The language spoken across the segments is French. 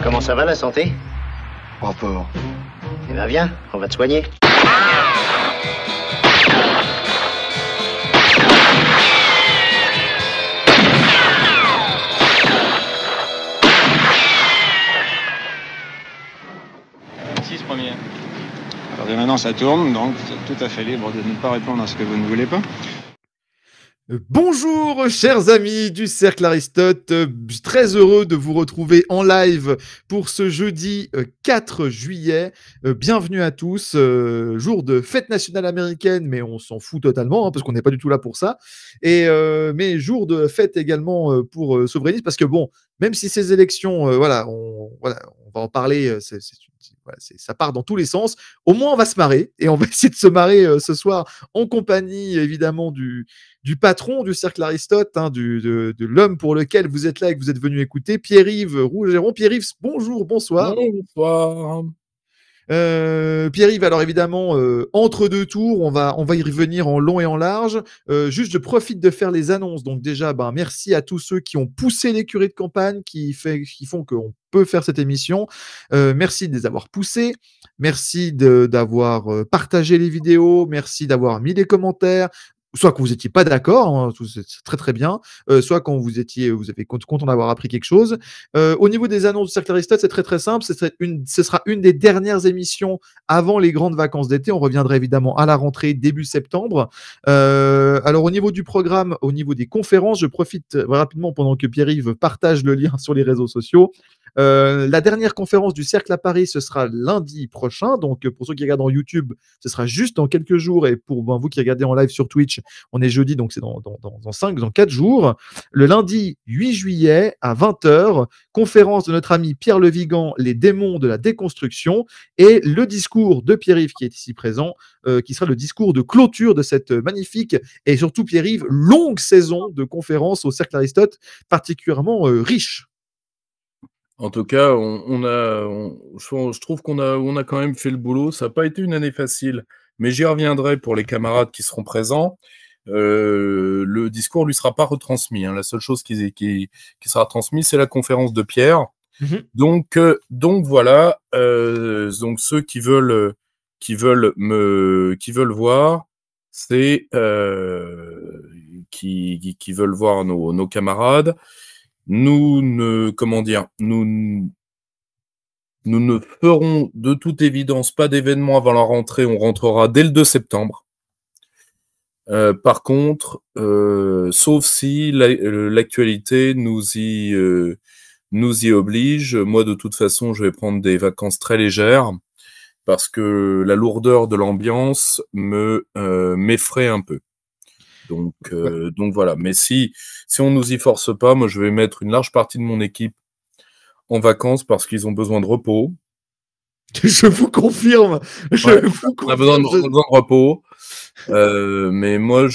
Comment ça va la santé? Rapport. Eh ben viens, on va te soigner. Six premiers. Alors dès maintenant ça tourne, donc vous êtes tout à fait libre de ne pas répondre à ce que vous ne voulez pas. Bonjour chers amis du Cercle Aristote, très heureux de vous retrouver en live pour ce jeudi 4 juillet. Bienvenue à tous, jour de fête nationale américaine, mais on s'en fout totalement parce qu'on n'est pas du tout là pour ça. Mais jour de fête également pour souverainisme, parce que bon, même si ces élections, on va en parler, ça part dans tous les sens. Au moins, on va se marrer et on va essayer de se marrer ce soir en compagnie évidemment du patron du Cercle Aristote, de l'homme pour lequel vous êtes là et que vous êtes venu écouter, Pierre-Yves Rougeron. Pierre-Yves, bonjour, bonsoir. Bonsoir. Pierre-Yves, alors évidemment, entre deux tours, on va y revenir en long et en large. Juste, je profite de faire les annonces. Donc déjà, merci à tous ceux qui ont poussé l'écurie de campagne, qui font qu'on peut faire cette émission. Merci de les avoir poussés. Merci d'avoir partagé les vidéos. Merci d'avoir mis des commentaires. Soit quand vous n'étiez pas d'accord, c'est très très bien, soit quand vous avez content d'avoir appris quelque chose. Au niveau des annonces du Cercle Aristote, c'est très très simple, ce sera une des dernières émissions avant les grandes vacances d'été. On reviendra évidemment à la rentrée début septembre. Alors au niveau du programme, au niveau des conférences, je profite rapidement pendant que Pierre-Yves partage le lien sur les réseaux sociaux. La dernière conférence du Cercle à Paris, ce sera lundi prochain. Donc, pour ceux qui regardent en YouTube, ce sera juste dans quelques jours. Et pour vous qui regardez en live sur Twitch, on est jeudi, donc c'est dans 4 jours. Le lundi 8 juillet à 20h, conférence de notre ami Pierre Le Vigan, Les démons de la déconstruction, et le discours de Pierre-Yves qui est ici présent, qui sera le discours de clôture de cette magnifique et surtout, Pierre-Yves, longue saison de conférences au Cercle Aristote, particulièrement riche. En tout cas, je trouve qu'on a quand même fait le boulot. Ça n'a pas été une année facile, mais j'y reviendrai pour les camarades qui seront présents. Le discours lui sera pas retransmis. La seule chose qui sera transmise, c'est la conférence de Pierre. Donc voilà. Donc ceux qui veulent voir, c'est qui veulent voir nos camarades. Nous ne ferons de toute évidence pas d'événement avant la rentrée. On rentrera dès le 2 septembre. Par contre, sauf si l'actualité nous y oblige, moi de toute façon, je vais prendre des vacances très légères parce que la lourdeur de l'ambiance m'effraie un peu. Donc voilà. Mais si on nous y force pas, moi je vais mettre une large partie de mon équipe en vacances parce qu'ils ont besoin de repos. Je vous confirme. On a besoin de repos. Mais moi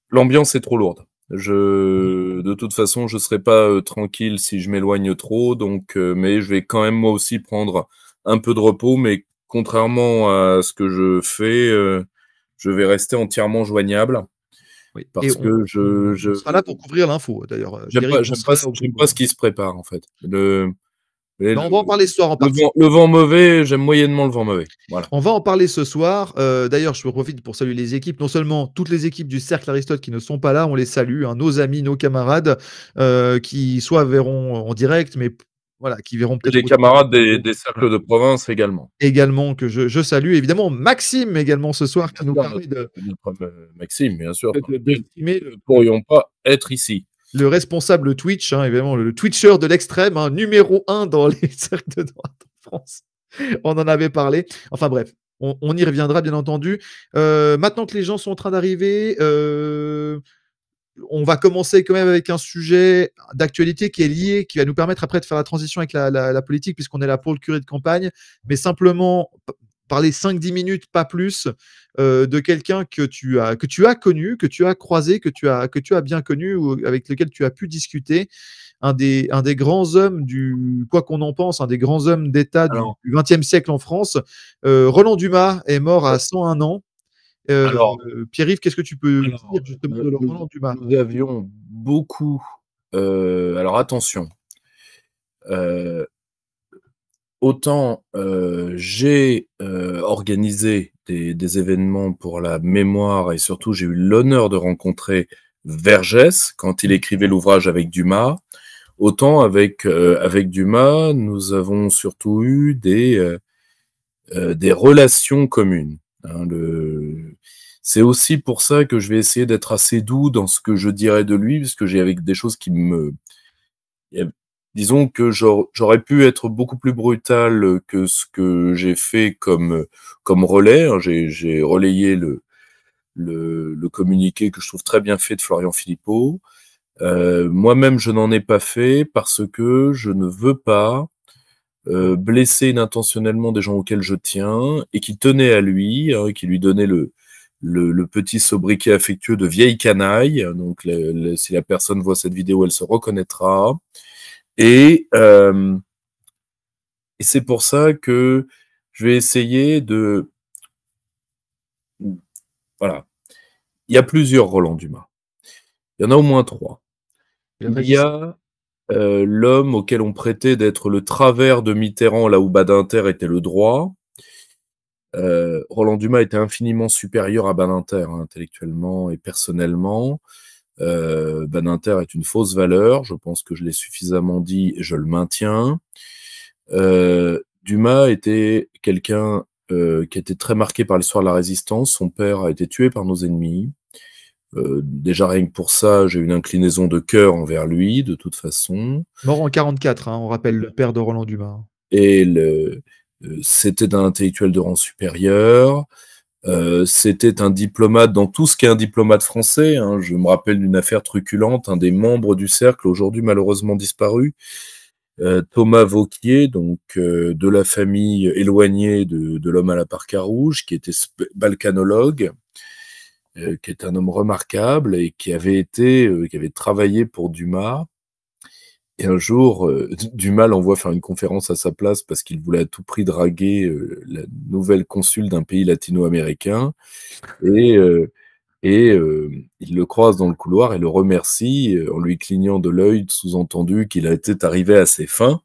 l'ambiance est trop lourde. De toute façon, je serai pas tranquille si je m'éloigne trop. Donc, mais je vais quand même moi aussi prendre un peu de repos. Mais contrairement à ce que je fais, je vais rester entièrement joignable. Oui. Parce que je sera là pour couvrir l'info, d'ailleurs. J'aime pas ce qui se prépare, en fait. On va en parler ce soir en partie. Le vent mauvais, j'aime moyennement le vent mauvais. Voilà. On va en parler ce soir. D'ailleurs, je profite pour saluer les équipes. Non seulement toutes les équipes du Cercle Aristote qui ne sont pas là, on les salue, nos amis, nos camarades, qui soit verront en direct, mais voilà, qui verront peut-être. Les camarades des cercles de province également. Également, que je salue. Évidemment, Maxime également ce soir, qui nous permet de. Maxime, bien sûr. Nous ne pourrions pas être ici. Le responsable Twitch, évidemment, le Twitcher de l'extrême, numéro 1 dans les cercles de droite en France. On en avait parlé. Enfin bref, on y reviendra bien entendu. Maintenant que les gens sont en train d'arriver, on va commencer quand même avec un sujet d'actualité qui est lié, qui va nous permettre après de faire la transition avec la politique, puisqu'on est là pour le curé de campagne, mais simplement parler 5-10 minutes, pas plus, de quelqu'un que tu as connu, que tu as croisé, que tu as bien connu, ou avec lequel tu as pu discuter. Un des grands hommes quoi qu'on en pense, un des grands hommes d'État du XXe siècle en France. Roland Dumas est mort à 101 ans. Pierre-Yves, qu'est-ce que tu peux dire justement de Roland Dumas ? Nous avions beaucoup alors attention, autant j'ai organisé des événements pour la mémoire et surtout j'ai eu l'honneur de rencontrer Vergès quand il écrivait l'ouvrage avec Dumas, autant avec Dumas, nous avons surtout eu des relations communes. Hein, c'est aussi pour ça que je vais essayer d'être assez doux dans ce que je dirais de lui, parce que j'ai avec des choses qui me... Disons que j'aurais pu être beaucoup plus brutal que ce que j'ai fait comme relais. Hein. J'ai relayé le communiqué que je trouve très bien fait de Florian Philippot. Moi-même, je n'en ai pas fait parce que je ne veux pas blesser inintentionnellement des gens auxquels je tiens et qui tenaient à lui, hein, qui lui donnaient le petit sobriquet affectueux de vieille canaille. Donc, si la personne voit cette vidéo, elle se reconnaîtra. Et c'est pour ça que je vais essayer de... Voilà. Il y a plusieurs Roland Dumas. Il y en a au moins 3. Il y a l'homme auquel on prêtait d'être le travers de Mitterrand, là où Badinter était le droit. Roland Dumas était infiniment supérieur à Badinter, hein, intellectuellement et personnellement. Badinter est une fausse valeur, je pense que je l'ai suffisamment dit et je le maintiens. Dumas était quelqu'un qui était très marqué par l'histoire de la résistance. Son père a été tué par nos ennemis. Déjà rien que pour ça, j'ai une inclinaison de cœur envers lui, de toute façon. Mort en 44, hein, on rappelle le père de Roland Dumas. Et c'était un intellectuel de rang supérieur. C'était un diplomate dans tout ce qu'est un diplomate français. Hein. Je me rappelle d'une affaire truculente, un des membres du cercle, aujourd'hui malheureusement disparu, Thomas Vauquier, donc de la famille éloignée de l'homme à la parka rouge, qui était balkanologue, qui est un homme remarquable et qui avait travaillé pour Dumas. Et un jour, Dumas l'envoie faire une conférence à sa place parce qu'il voulait à tout prix draguer la nouvelle consul d'un pays latino-américain. Et il le croise dans le couloir et le remercie en lui clignant de l'œil, sous-entendu qu'il était arrivé à ses fins.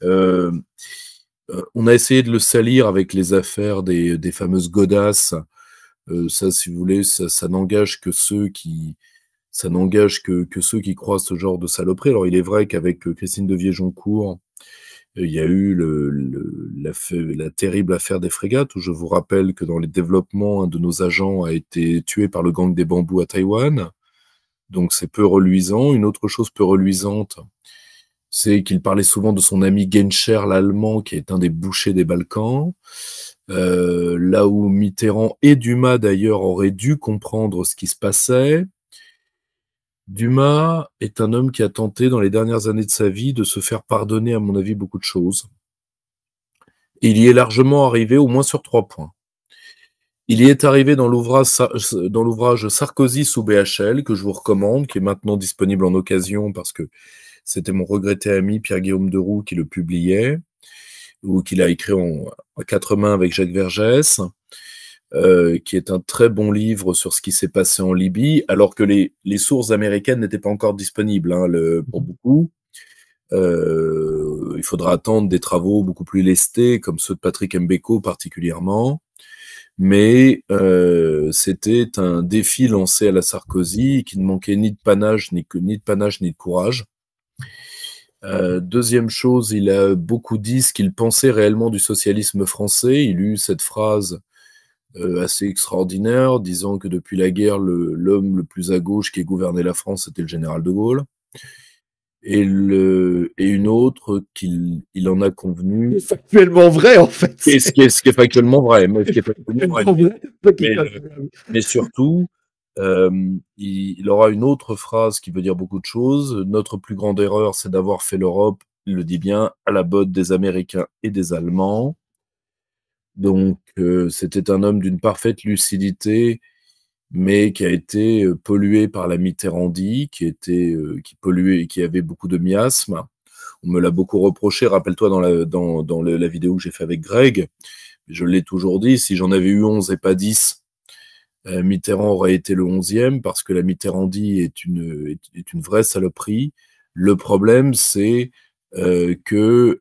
On a essayé de le salir avec les affaires des fameuses godasses. Ça, si vous voulez, ça n'engage que ceux qui croient ce genre de saloperie. Alors, il est vrai qu'avec Christine de Viéjoncourt, il y a eu la terrible affaire des frégates, où je vous rappelle que dans les développements, un de nos agents a été tué par le gang des bambous à Taïwan. Donc, c'est peu reluisant. Une autre chose peu reluisante, c'est qu'il parlait souvent de son ami Genscher, l'Allemand, qui est un des bouchers des Balkans. Là où Mitterrand et Dumas, d'ailleurs, auraient dû comprendre ce qui se passait. Dumas est un homme qui a tenté, dans les dernières années de sa vie, de se faire pardonner, à mon avis, beaucoup de choses. Il y est largement arrivé, au moins sur 3 points. Il y est arrivé dans l'ouvrage Sarkozy sous BHL, que je vous recommande, qui est maintenant disponible en occasion, parce que c'était mon regretté ami Pierre-Guillaume Deroux qui le publiait, ou qu'il a écrit à 4 mains avec Jacques Vergès. Qui est un très bon livre sur ce qui s'est passé en Libye, alors que les sources américaines n'étaient pas encore disponibles, hein, pour beaucoup. Il faudra attendre des travaux beaucoup plus lestés, comme ceux de Patrick Mbeko particulièrement. Mais c'était un défi lancé à la Sarkozy qui ne manquait ni de panache, ni de courage. Deuxième chose, il a beaucoup dit ce qu'il pensait réellement du socialisme français. Il eut cette phrase assez extraordinaire, disant que depuis la guerre, l'homme le plus à gauche qui ait gouverné la France, c'était le général de Gaulle. Et une autre qu'il en a convenu. C'est factuellement vrai, en fait. Ce qui est factuellement vrai. Mais surtout, il aura une autre phrase qui veut dire beaucoup de choses. Notre plus grande erreur, c'est d'avoir fait l'Europe, il le dit bien, à la botte des Américains et des Allemands. Donc, c'était un homme d'une parfaite lucidité, mais qui a été pollué par la Mitterrandie, qui polluait, qui avait beaucoup de miasmes. On me l'a beaucoup reproché. Rappelle-toi dans la vidéo que j'ai fait avec Greg, je l'ai toujours dit, si j'en avais eu 11 et pas 10, Mitterrand aurait été le 11e, parce que la Mitterrandie est une vraie saloperie. Le problème, c'est que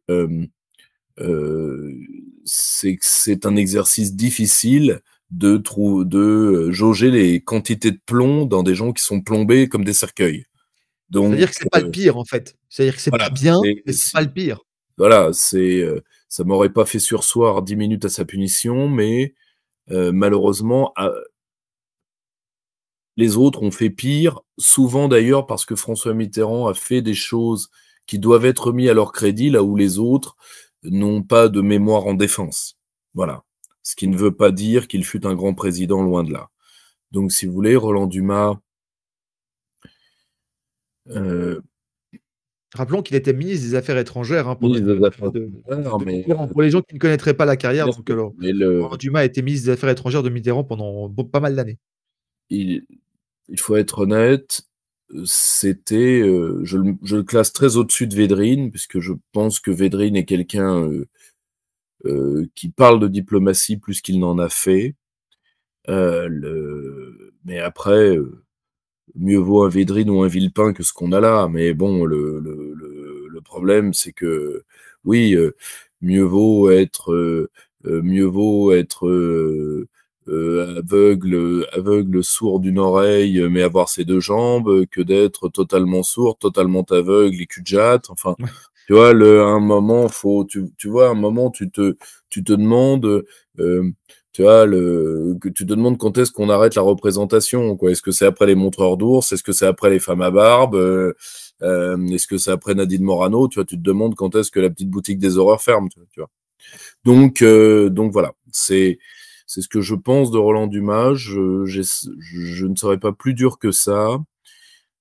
c'est un exercice difficile de jauger les quantités de plomb dans des gens qui sont plombés comme des cercueils. Donc, C'est-à-dire que c'est pas le pire, en fait. C'est-à-dire que c'est voilà, pas bien, mais c'est pas le pire. Voilà, ça m'aurait pas fait surseoir 10 minutes à sa punition, mais malheureusement, les autres ont fait pire, souvent d'ailleurs parce que François Mitterrand a fait des choses qui doivent être mis à leur crédit, là où les autres n'ont pas de mémoire en défense. Voilà. Ce qui ne veut pas dire qu'il fut un grand président, loin de là. Donc, si vous voulez, Roland Dumas, Rappelons qu'il était ministre des Affaires étrangères, hein, pendant ministre des Affaires de étrangères, mais Mitterrand. Pour les gens qui ne connaîtraient pas la carrière, bien donc sûr, alors, mais Roland Dumas a été ministre des Affaires étrangères de Mitterrand pendant pas mal d'années. il faut être honnête, c'était, je le classe très au-dessus de Védrine, puisque je pense que Védrine est quelqu'un qui parle de diplomatie plus qu'il n'en a fait. Mais après, mieux vaut un Védrine ou un Villepin que ce qu'on a là. Mais bon, le problème, c'est que oui, mieux vaut être aveugle, sourd d'une oreille, mais avoir ses deux jambes, que d'être totalement sourd, totalement aveugle et cul-de-jatte. Enfin, Ouais. tu vois, à un moment, tu vois, à un moment, tu te demandes, tu vois, que tu te demandes quand est-ce qu'on arrête la représentation, quoi. Est-ce que c'est après les montreurs d'ours? Est-ce que c'est après les femmes à barbe? Est-ce que c'est après Nadine Morano? Tu vois, tu te demandes quand est-ce que la petite boutique des horreurs ferme, tu vois. Donc voilà, c'est ce que je pense de Roland Dumas. Je ne serais pas plus dur que ça,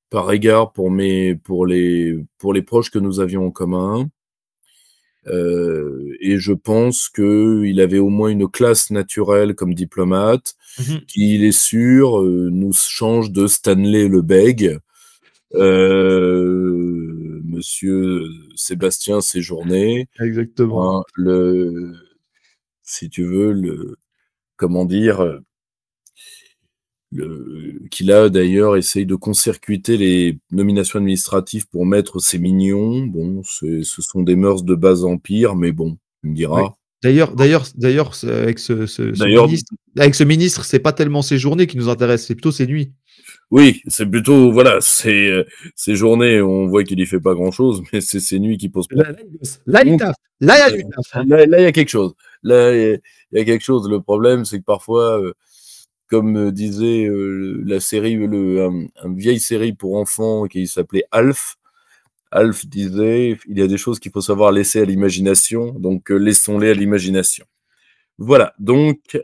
par égard pour les proches que nous avions en commun. Et je pense qu'il avait au moins une classe naturelle comme diplomate, qui, il est sûr, nous change de Stanley Le Bègue, monsieur Sébastien Séjourné, Exactement. hein, si tu veux, comment dire, qu'il a d'ailleurs essayé de court-circuiter les nominations administratives pour mettre ses mignons. Bon, ce sont des mœurs de bas empire, mais bon, tu me Oui. diras. D'ailleurs, avec ce ministre, c'est pas tellement ses journées qui nous intéressent, c'est plutôt ses nuits. Oui, c'est plutôt, voilà, ces journées, on voit qu'il y fait pas grand-chose, mais c'est ces nuits qui posent problème. Là, il taffe. Là, il y a du taf. Là, il y a quelque chose. Là, il y a quelque chose. Le problème, c'est que parfois, comme disait la série, une vieille série pour enfants qui s'appelait Alf. Alf disait, il y a des choses qu'il faut savoir laisser à l'imagination, donc laissons-les à l'imagination. Voilà, donc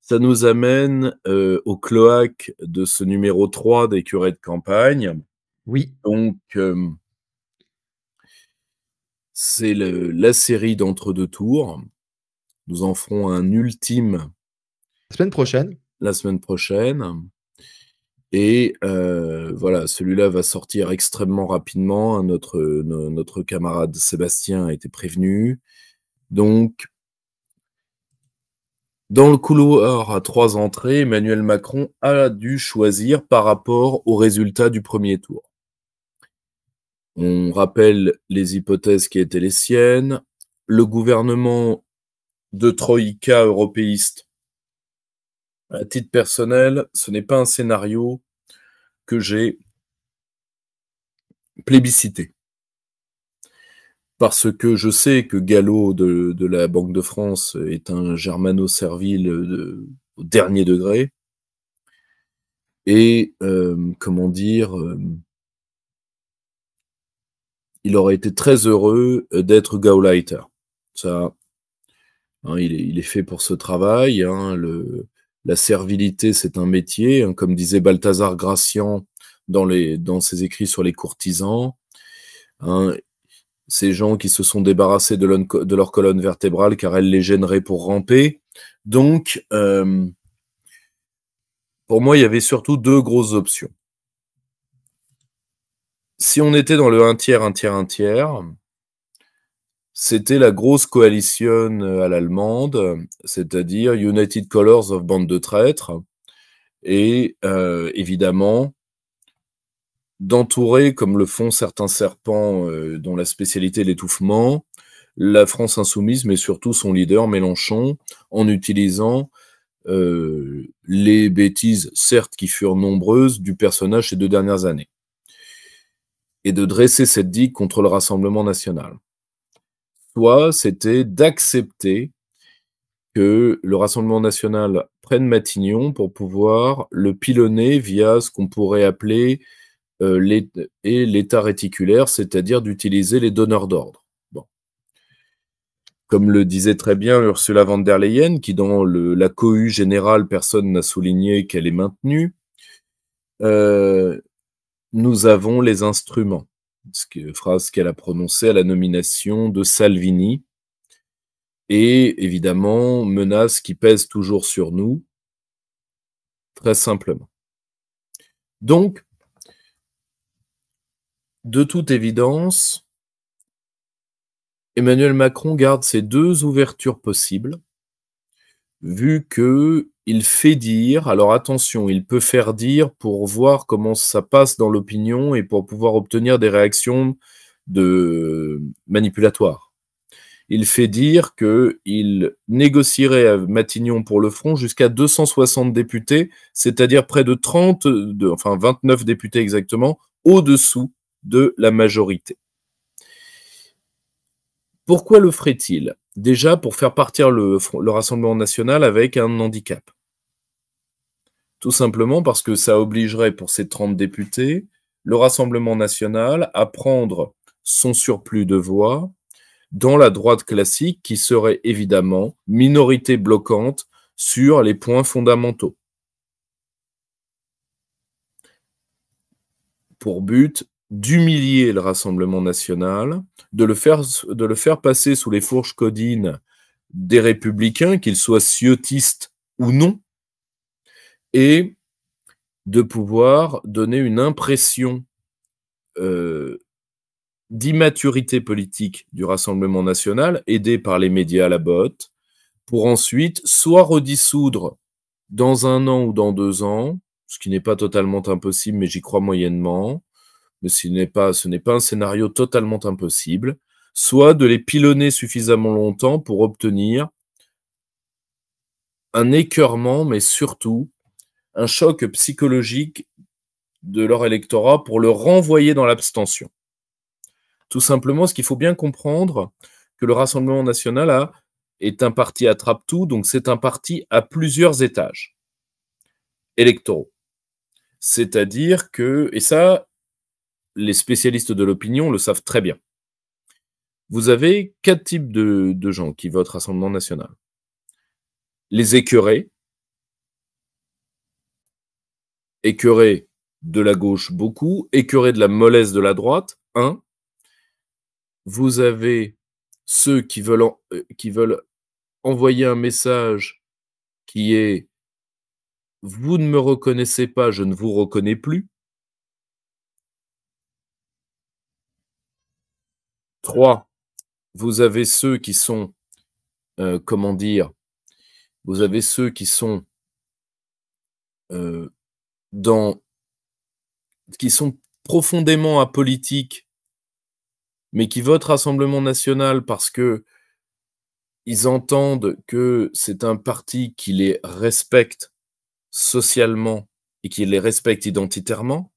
ça nous amène au cloaque de ce numéro 3 des curés de campagne. Oui. Donc, c'est la série d'entre-deux tours. Nous en ferons un ultime La semaine prochaine. la semaine prochaine. Et voilà, celui-là va sortir extrêmement rapidement. Notre camarade Sébastien a été prévenu. Donc, dans le couloir à 3 entrées, Emmanuel Macron a dû choisir par rapport aux résultats du premier tour. On rappelle les hypothèses qui étaient les siennes. Le gouvernement de Troïka européiste, à titre personnel, ce n'est pas un scénario que j'ai plébiscité. Parce que je sais que Gallo de la Banque de France est un germano-servile au dernier degré. Et, comment dire, il aurait été très heureux d'être Gauleiter. Ça, hein, il est fait pour ce travail. Hein, la servilité, c'est un métier. Hein, comme disait Balthazar Gracian dans ses écrits sur les courtisans. Hein, ces gens qui se sont débarrassés de leur colonne vertébrale car elle les gênerait pour ramper. Donc, pour moi, il y avait surtout deux grosses options. Si on était dans le un tiers, c'était la grosse coalition à l'allemande, c'est-à-dire United Colors of Bande de traîtres, et évidemment, d'entourer, comme le font certains serpents dont la spécialité est l'étouffement, la France insoumise, mais surtout son leader, Mélenchon, en utilisant les bêtises, certes, qui furent nombreuses, du personnage ces 2 dernières années, et de dresser cette digue contre le Rassemblement national. Soit c'était d'accepter que le Rassemblement national prenne Matignon pour pouvoir le pilonner via ce qu'on pourrait appeler l'État réticulaire, c'est-à-dire d'utiliser les donneurs d'ordre. Bon. Comme le disait très bien Ursula von der Leyen, qui dans la cohue générale, personne n'a souligné qu'elle est maintenue, nous avons les instruments. Phrase qu'elle a prononcée à la nomination de Salvini, et évidemment, menace qui pèse toujours sur nous, très simplement. Donc, de toute évidence, Emmanuel Macron garde ces 2 ouvertures possibles, vu qu'il fait dire, alors attention, il peut faire dire pour voir comment ça passe dans l'opinion et pour pouvoir obtenir des réactions manipulatoires. Il fait dire qu'il négocierait à Matignon pour le Front jusqu'à 260 députés, c'est-à-dire près de 29 députés exactement, au-dessous de la majorité. Pourquoi le ferait-il? Déjà, pour faire partir le Rassemblement national avec un handicap. Tout simplement parce que ça obligerait pour ces 30 députés le Rassemblement national à prendre son surplus de voix dans la droite classique qui serait évidemment minorité bloquante sur les points fondamentaux. Pour but d'humilier le Rassemblement national, de le faire passer sous les fourches codines des républicains, qu'ils soient ciotistes ou non, et de pouvoir donner une impression d'immaturité politique du Rassemblement national, aidé par les médias à la botte, pour ensuite soit redissoudre dans 1 an ou dans 2 ans, ce qui n'est pas totalement impossible, mais j'y crois moyennement, mais ce n'est pas un scénario totalement impossible, soit de les pilonner suffisamment longtemps pour obtenir un écœurement, mais surtout un choc psychologique de leur électorat pour le renvoyer dans l'abstention. Tout simplement, parce qu'il faut bien comprendre que le Rassemblement national est un parti attrape-tout, donc c'est un parti à plusieurs étages électoraux. C'est-à-dire que, et ça, les spécialistes de l'opinion le savent très bien, vous avez 4 types de gens qui votent Rassemblement national. Les écœurés de la gauche beaucoup, écœurés de la mollesse de la droite, 1. Vous avez ceux qui veulent envoyer un message qui est « Vous ne me reconnaissez pas, je ne vous reconnais plus ». 3. Vous avez ceux qui sont, vous avez ceux qui sont qui sont profondément apolitiques, mais qui votent Rassemblement national parce que ils entendent que c'est un parti qui les respecte socialement et qui les respecte identitairement.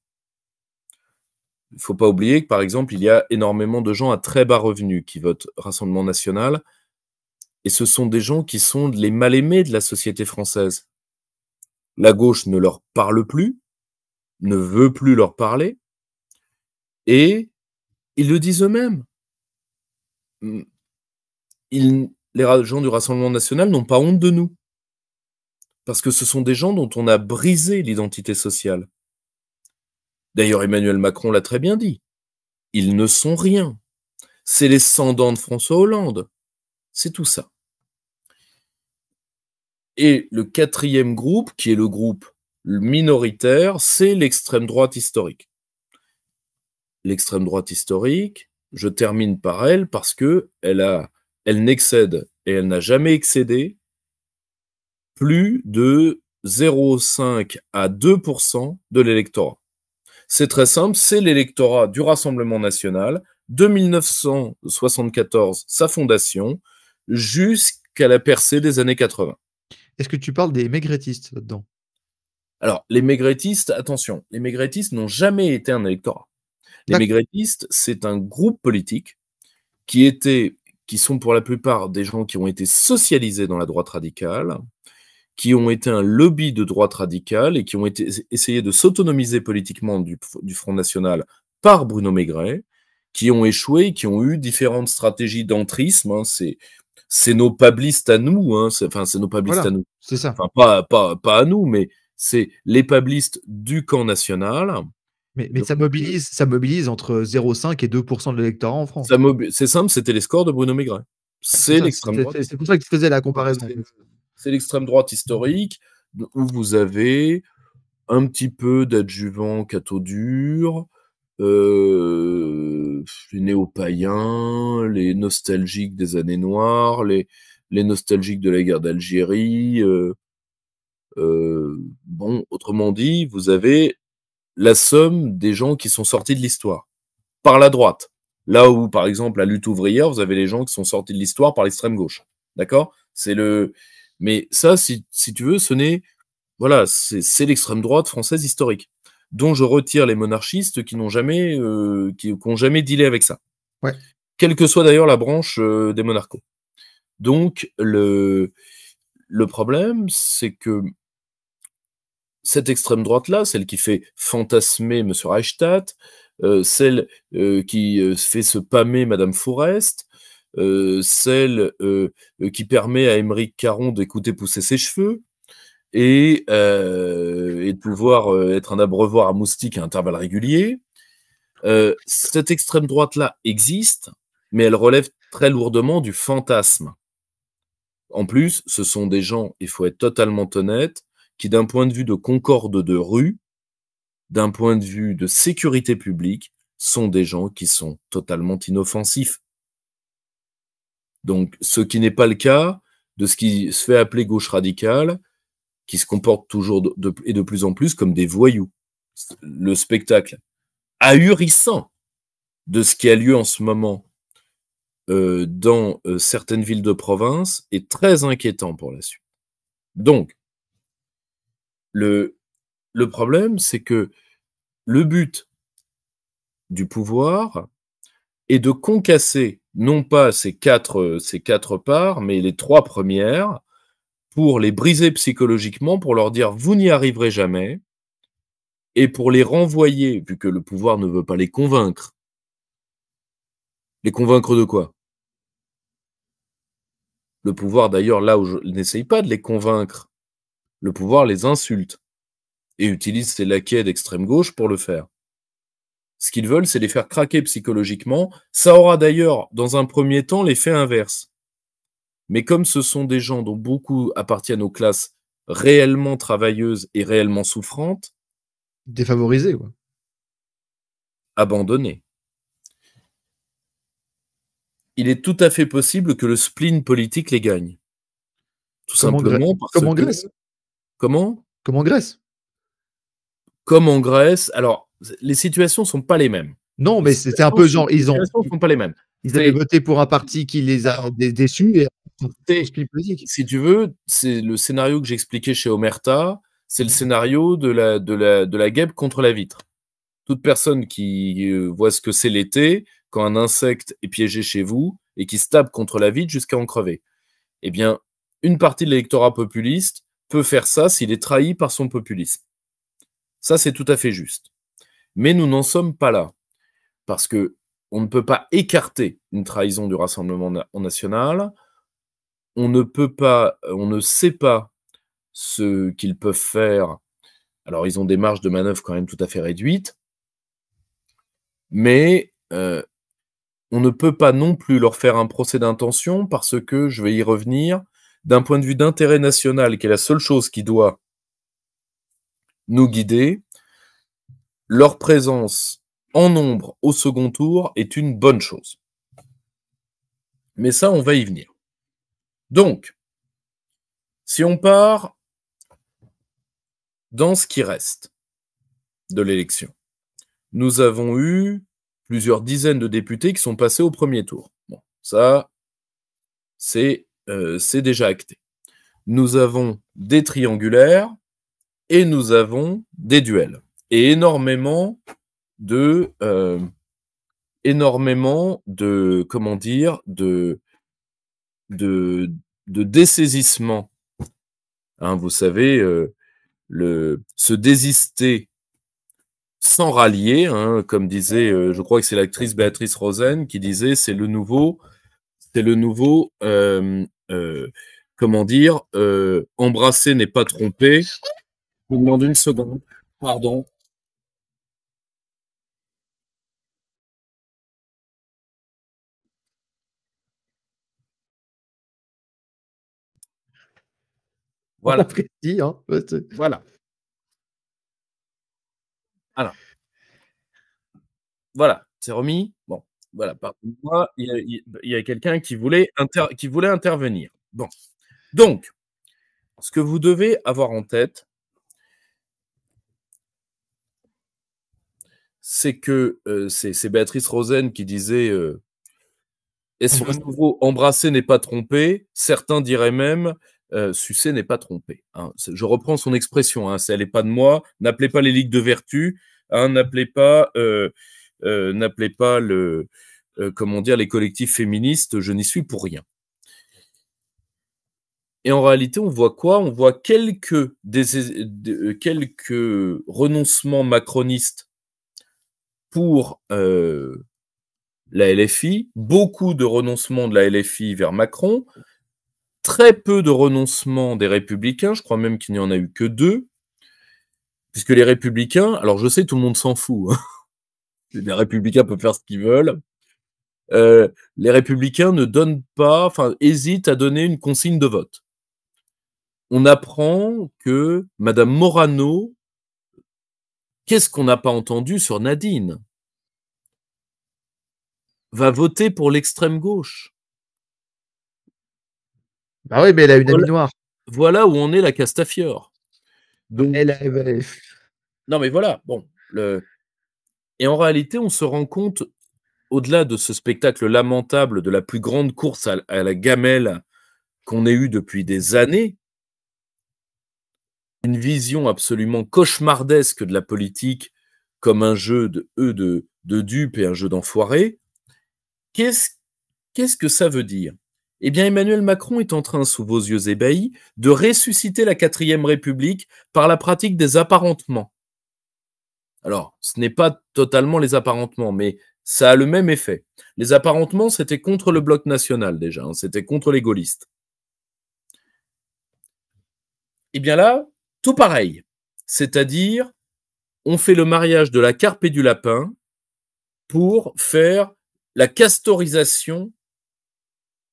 Il ne faut pas oublier que, par exemple, il y a énormément de gens à très bas revenus qui votent Rassemblement national, et ce sont des gens qui sont les mal-aimés de la société française. La gauche ne leur parle plus, ne veut plus leur parler, et ils le disent eux-mêmes. Les gens du Rassemblement national n'ont pas honte de nous, parce que ce sont des gens dont on a brisé l'identité sociale. D'ailleurs, Emmanuel Macron l'a très bien dit. Ils ne sont rien. C'est les descendants de François Hollande. C'est tout ça. Et le 4e groupe, qui est le groupe minoritaire, c'est l'extrême droite historique. L'extrême droite historique, je termine par elle parce que elle n'excède et elle n'a jamais excédé plus de 0,5 à 2% de l'électorat. C'est très simple, c'est l'électorat du Rassemblement national de 1974, sa fondation, jusqu'à la percée des années 80. Est-ce que tu parles des maigretistes là-dedans? Alors, les maigretistes, attention, les maigretistes n'ont jamais été un électorat. Les D'accord. maigretistes, c'est un groupe politique qui sont pour la plupart des gens qui ont été socialisés dans la droite radicale, qui ont été un lobby de droite radicale et qui ont essayé de s'autonomiser politiquement du Front National par Bruno Maigret, qui ont échoué, qui ont eu différentes stratégies d'entrisme. Hein, c'est nos pablistes à nous, hein, c'est nos pablistes Voilà, à nous. c'est ça. Enfin, pas à nous, mais c'est les pablistes du camp national. Mais Donc, ça mobilise entre 0,5 et 2% de l'électorat en France. c'est simple, c'était les scores de Bruno Maigret. C'est ça, l'extrême droite. c'est pour ça que je faisais la comparaison. C'est l'extrême droite historique, où vous avez un petit peu d'adjuvants cathos durs, les néo-païens, les nostalgiques des années noires, les nostalgiques de la guerre d'Algérie. Bon, autrement dit, vous avez la somme des gens qui sont sortis de l'histoire par la droite. Là où, par exemple, la lutte ouvrière, vous avez les gens qui sont sortis de l'histoire par l'extrême gauche. D'accord? Mais ça, si tu veux, voilà, c'est l'extrême droite française historique, dont je retire les monarchistes qui n'ont jamais, qui ont jamais dealé avec ça. Ouais. Quelle que soit d'ailleurs la branche des monarchos. Donc, le problème, c'est que cette extrême droite-là, celle qui fait fantasmer M. Reichstadt, celle qui fait se pâmer Mme Forest, celle qui permet à Émeric Caron d'écouter pousser ses cheveux et de pouvoir être un abreuvoir à moustiques à intervalles réguliers. Cette extrême droite-là existe, mais elle relève très lourdement du fantasme. En plus, ce sont des gens, il faut être totalement honnête, qui d'un point de vue de concorde de rue, d'un point de vue de sécurité publique, sont des gens qui sont totalement inoffensifs. Donc, ce qui n'est pas le cas de ce qui se fait appeler gauche radicale, qui se comporte toujours et de plus en plus comme des voyous. Le spectacle ahurissant de ce qui a lieu en ce moment dans certaines villes de province est très inquiétant pour la suite. Donc, le problème, c'est que le but du pouvoir est de concasser non pas ces quatre parts, mais les trois premières, pour les briser psychologiquement, pour leur dire « vous n'y arriverez jamais », et pour les renvoyer, vu que le pouvoir ne veut pas les convaincre. Les convaincre de quoi? Le pouvoir, d'ailleurs, là où je n'essaye pas de les convaincre, le pouvoir les insulte et utilise ses laquais d'extrême gauche pour le faire. Ce qu'ils veulent, c'est les faire craquer psychologiquement. Ça aura d'ailleurs, dans un premier temps, l'effet inverse. Mais comme ce sont des gens dont beaucoup appartiennent aux classes réellement travailleuses et réellement souffrantes, défavorisés, quoi. Abandonnés. Il est tout à fait possible que le spleen politique les gagne. Tout simplement parce que... Comme en Grèce. Comment? Comme en Grèce. Comme en Grèce. Alors, les situations ne sont pas les mêmes. Non, mais c'était un peu genre, Les situations ne sont pas les mêmes. Ils avaient voté pour un parti qui les a déçus et spleen politique. Si tu veux, c'est le scénario que j'expliquais chez Omerta, c'est le scénario de la guêpe contre la vitre. Toute personne qui voit ce que c'est l'été, quand un insecte est piégé chez vous et qui se tape contre la vitre jusqu'à en crever. Eh bien, une partie de l'électorat populiste peut faire ça s'il est trahi par son populisme. Ça, c'est tout à fait juste. Mais nous n'en sommes pas là. Parce que on ne peut pas écarter une trahison du Rassemblement national. On ne sait pas ce qu'ils peuvent faire. Alors, ils ont des marges de manœuvre quand même tout à fait réduites. Mais on ne peut pas non plus leur faire un procès d'intention parce que, je vais y revenir, d'un point de vue d'intérêt national, qui est la seule chose qui doit nous guider, leur présence en nombre au second tour est une bonne chose. Mais ça, on va y venir. Donc, si on part dans ce qui reste de l'élection, nous avons eu plusieurs dizaines de députés qui sont passés au premier tour. Bon, ça, c'est déjà acté. Nous avons des triangulaires et nous avons des duels. Et énormément de comment dire, de dessaisissement. Hein, vous savez, se désister sans rallier, hein, comme disait, je crois que c'est l'actrice Béatrice Rosen qui disait, c'est le nouveau, comment dire, embrasser n'est pas tromper. Je vous demande une seconde, pardon. Voilà. On apprécie, hein. Voilà. Alors. Voilà, c'est remis. Bon, voilà, pardonnez-moi, il y a quelqu'un qui voulait intervenir. Bon, donc, ce que vous devez avoir en tête, c'est que c'est Béatrice Rosen qui disait est-ce le nouveau embrasser n'est pas tromper? Certains diraient même sucer n'est pas tromper. Hein. Je reprends son expression, hein, elle n'est pas de moi. N'appelez pas les ligues de vertu, hein, n'appelez pas comment dire, les collectifs féministes, je n'y suis pour rien. Et en réalité, on voit quoi? On voit quelques renoncements macronistes pour la LFI, beaucoup de renoncements de la LFI vers Macron, très peu de renoncements des Républicains, je crois même qu'il n'y en a eu que 2, puisque les Républicains, alors je sais, tout le monde s'en fout, hein. Les Républicains peuvent faire ce qu'ils veulent. Les Républicains ne donnent pas, enfin, hésitent à donner une consigne de vote. On apprend que Madame Morano, qu'est-ce qu'on n'a pas entendu sur Nadine, va voter pour l'extrême gauche. Bah oui, mais elle a une amie noire. Voilà où en est la Castafiore. Donc, non, mais voilà, bon. Et en réalité, on se rend compte, au-delà de ce spectacle lamentable de la plus grande course à la gamelle qu'on ait eue depuis des années, une vision absolument cauchemardesque de la politique comme un jeu de dupes et un jeu d'enfoirés, qu'est-ce que ça veut dire? Eh bien, Emmanuel Macron est en train, sous vos yeux ébahis, de ressusciter la 4e République par la pratique des apparentements. Alors, ce n'est pas totalement les apparentements, mais ça a le même effet. Les apparentements, c'était contre le bloc national déjà, hein, c'était contre les gaullistes. Eh bien là, tout pareil. C'est-à-dire, on fait le mariage de la carpe et du lapin pour faire la castorisation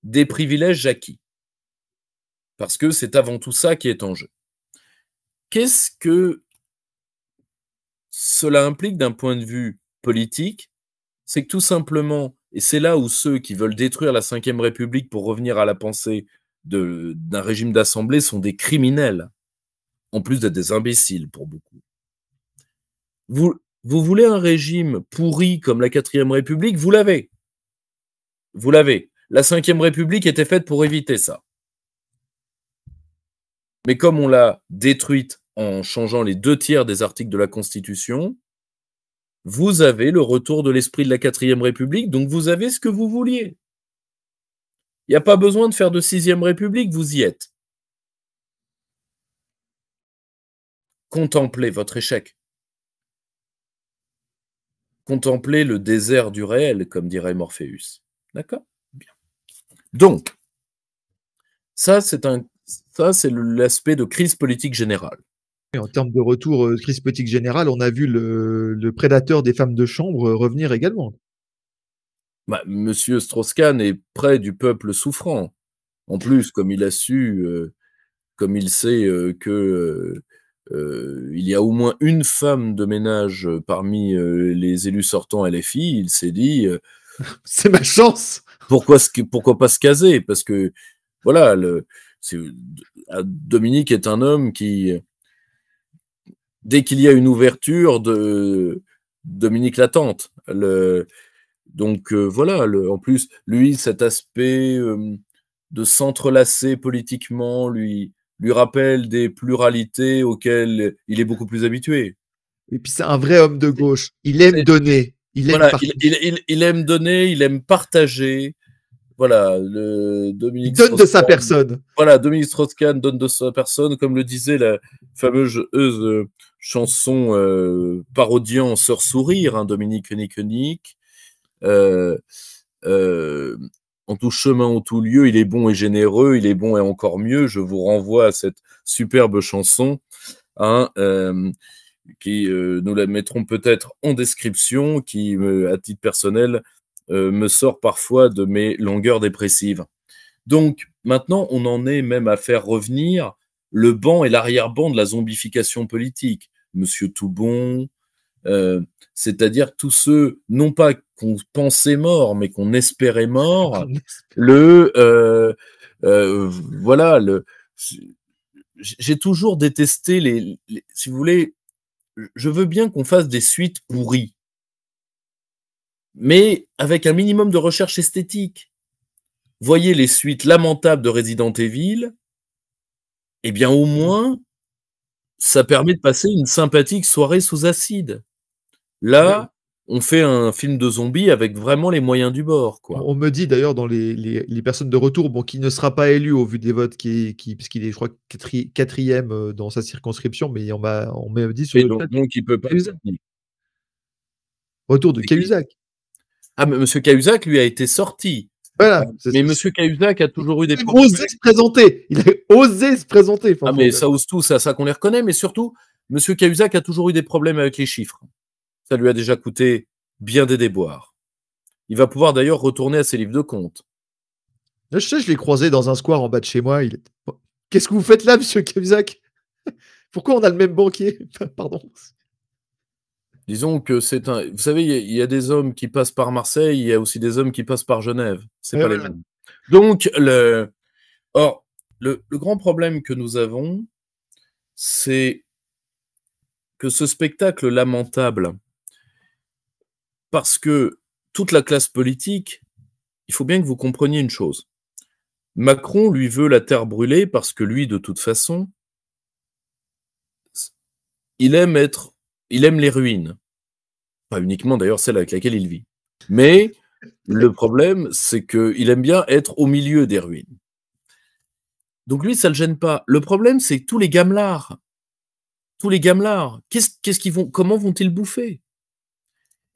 des privilèges acquis. Parce que c'est avant tout ça qui est en jeu. Qu'est-ce que cela implique d'un point de vue politique? C'est que tout simplement, et c'est là où ceux qui veulent détruire la 5e République pour revenir à la pensée d'un régime d'assemblée sont des criminels, en plus d'être des imbéciles pour beaucoup. Vous voulez un régime pourri comme la 4e République? Vous l'avez. Vous l'avez. La 5e République était faite pour éviter ça. Mais comme on l'a détruite en changeant les 2/3 des articles de la Constitution, vous avez le retour de l'esprit de la 4e République, donc vous avez ce que vous vouliez. Il n'y a pas besoin de faire de 6e République, vous y êtes. Contemplez votre échec. Contemplez le désert du réel, comme dirait Morpheus. D'accord? Bien. Donc, ça, c'est l'aspect de crise politique générale. Et en termes de retour crise politique générale, on a vu le prédateur des femmes de chambre revenir également. Bah, Monsieur Strauss-Kahn est près du peuple souffrant. En plus, comme il a su, comme il sait que il y a au moins une femme de ménage parmi les élus sortants LFI, il s'est dit c'est ma chance. Pourquoi pas se caser? Parce que voilà, Dominique est un homme qui, dès qu'il y a une ouverture Dominique Latente. Donc voilà, en plus, lui, cet aspect de s'entrelacer politiquement lui rappelle des pluralités auxquelles il est beaucoup plus habitué. Et puis c'est un vrai homme de gauche. Il aime donner. Il aime Voilà, partager. il aime donner, il aime partager. Voilà, Il Dominique donne de sa Strauss-Kahn. personne. Voilà, Dominique Strauss-Kahn donne de sa personne, comme le disait la fameuse chanson parodiant Sœur Sourire, hein, Dominique Koenig. En tout chemin, en tout lieu, il est bon et généreux, il est bon et encore mieux. Je vous renvoie à cette superbe chanson, hein, qui nous la mettrons peut-être en description, qui, à titre personnel, me sort parfois de mes longueurs dépressives. Donc, maintenant, on en est même à faire revenir le banc et l'arrière-ban de la zombification politique. Monsieur Toubon, c'est-à-dire tous ceux, non pas qu'on pensait morts, mais qu'on espérait morts. Voilà, j'ai toujours détesté si vous voulez, je veux bien qu'on fasse des suites pourries, mais avec un minimum de recherche esthétique. Voyez les suites lamentables de Resident Evil, eh bien au moins, ça permet de passer une sympathique soirée sous acide. Là, on fait un film de zombies avec vraiment les moyens du bord, quoi. On me dit d'ailleurs dans les personnes de retour, bon, qu'il ne sera pas élu au vu des votes, puisqu'il est, je crois, quatrième dans sa circonscription, mais on m'a dit sur Et le donc, chat. il peut pas. Retour de Cahuzac. Ah, mais Monsieur Cahuzac, lui, a été sorti. Voilà. Mais Monsieur Cahuzac a toujours eu des Il a problèmes. osé se présenter. Il a osé se présenter. Ah, mais ça ose tout, c'est à ça qu'on les reconnaît. Mais surtout, Monsieur Cahuzac a toujours eu des problèmes avec les chiffres. Ça lui a déjà coûté bien des déboires. Il va pouvoir d'ailleurs retourner à ses livres de comptes. Je sais, je l'ai croisé dans un square en bas de chez moi. Qu'est-ce que vous faites là, Monsieur Cahuzac? Pourquoi on a le même banquier? Pardon. Disons que c'est un. Vous savez, il y a des hommes qui passent par Marseille, il y a aussi des hommes qui passent par Genève. C'est pas les mêmes. Donc, or, le grand problème que nous avons, c'est que ce spectacle lamentable, parce que toute la classe politique, il faut bien que vous compreniez une chose. Macron, lui, veut la terre brûlée parce que lui, de toute façon, il aime les ruines. Pas uniquement d'ailleurs celle avec laquelle il vit. Mais le problème, c'est qu'il aime bien être au milieu des ruines. Donc lui, ça le gêne pas. Le problème, c'est que tous les gamelards, comment vont-ils bouffer?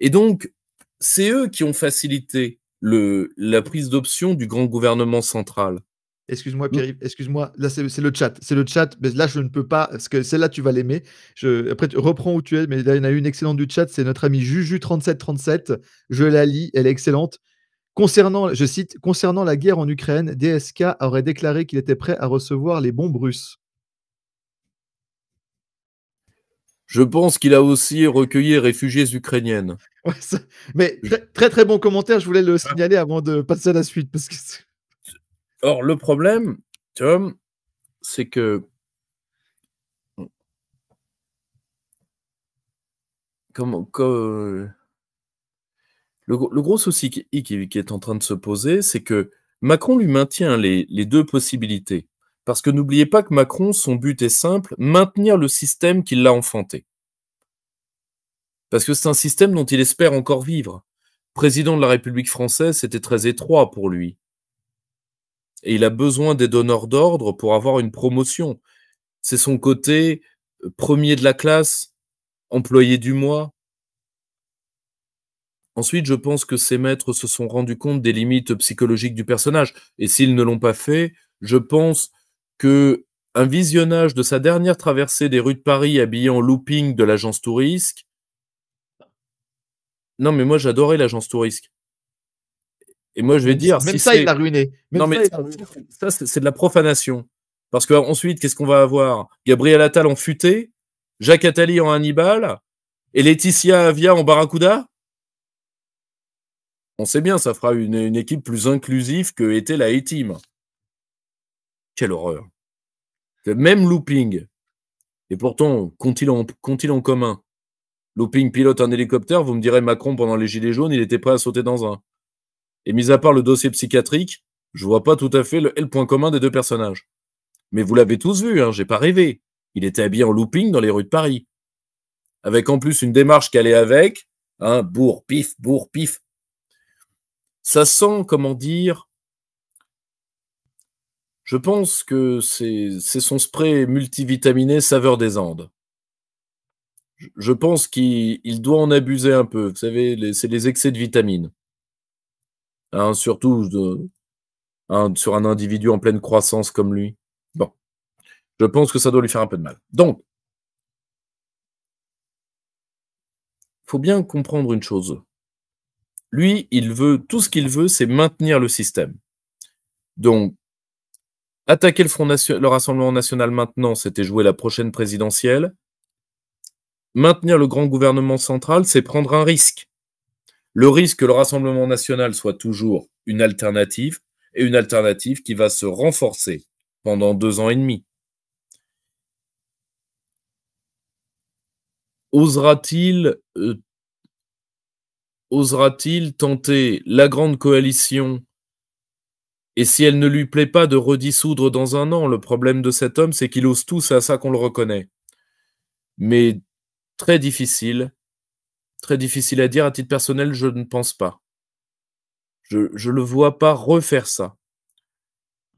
Et donc, c'est eux qui ont facilité la prise d'option du grand gouvernement central. Excuse-moi, Pierre-Yves, excuse-moi. Là, c'est le chat. C'est le chat. Mais là, je ne peux pas, parce que celle-là, tu vas l'aimer. Après, tu reprends où tu es, mais là, il y en a une excellente du chat. C'est notre ami Juju3737. Je la lis. Elle est excellente. Je cite, concernant la guerre en Ukraine, DSK aurait déclaré qu'il était prêt à recevoir les bombes russes. Je pense qu'il a aussi recueilli les réfugiés ukrainiennes. Ouais, mais très, très bon commentaire. Je voulais le signaler avant de passer à la suite. Parce que Or, le problème, tu vois, c'est que le gros souci qui est en train de se poser, c'est que Macron lui maintient les deux possibilités. Parce que n'oubliez pas que Macron, son but est simple, maintenir le système qui l'a enfanté. Parce que c'est un système dont il espère encore vivre. Président de la République française, c'était très étroit pour lui. Et il a besoin des donneurs d'ordre pour avoir une promotion. C'est son côté premier de la classe, employé du mois. Ensuite, je pense que ses maîtres se sont rendus compte des limites psychologiques du personnage. Et s'ils ne l'ont pas fait, je pense que un visionnage de sa dernière traversée des rues de Paris habillé en looping de l'agence Tourisque. Non, mais moi, j'adorais l'agence Tourisque. Et moi, je vais dire... Même ça, il l'a ruiné. Non, mais ça, c'est de la profanation. Parce qu'ensuite, qu'est-ce qu'on va avoir? Gabriel Attal en futé, Jacques Attali en Hannibal, et Laetitia Avia en Barracuda? On sait bien, ça fera une équipe plus inclusive que était la A-Team. Quelle horreur. Le même looping. Et pourtant, qu'ont-ils en commun? Looping pilote un hélicoptère, vous me direz Macron, pendant les Gilets jaunes, il était prêt à sauter dans un. Et mis à part le dossier psychiatrique, je vois pas tout à fait le point commun des deux personnages. Mais vous l'avez tous vu, hein, j'ai pas rêvé. Il était habillé en looping dans les rues de Paris. Avec en plus une démarche qui allait avec, hein, bourre, pif, bourre, pif. Ça sent, comment dire, je pense que c'est son spray multivitaminé saveur des Andes. Je pense qu'il doit en abuser un peu. Vous savez, c'est les excès de vitamines. Hein, surtout sur un individu en pleine croissance comme lui. Bon, je pense que ça doit lui faire un peu de mal. Donc, il faut bien comprendre une chose. Lui, tout ce qu'il veut, c'est maintenir le système. Donc, attaquer le Rassemblement national maintenant, c'était jouer la prochaine présidentielle. Maintenir le grand gouvernement central, c'est prendre un risque. Le risque que le Rassemblement national soit toujours une alternative, et une alternative qui va se renforcer pendant 2 ans et demi. Osera-t-il tenter la grande coalition, et si elle ne lui plaît pas, de redissoudre dans 1 an? Le problème de cet homme, c'est qu'il ose tout, c'est à ça qu'on le reconnaît. Mais très difficile à dire. À titre personnel, je ne pense pas. Je le vois pas refaire ça.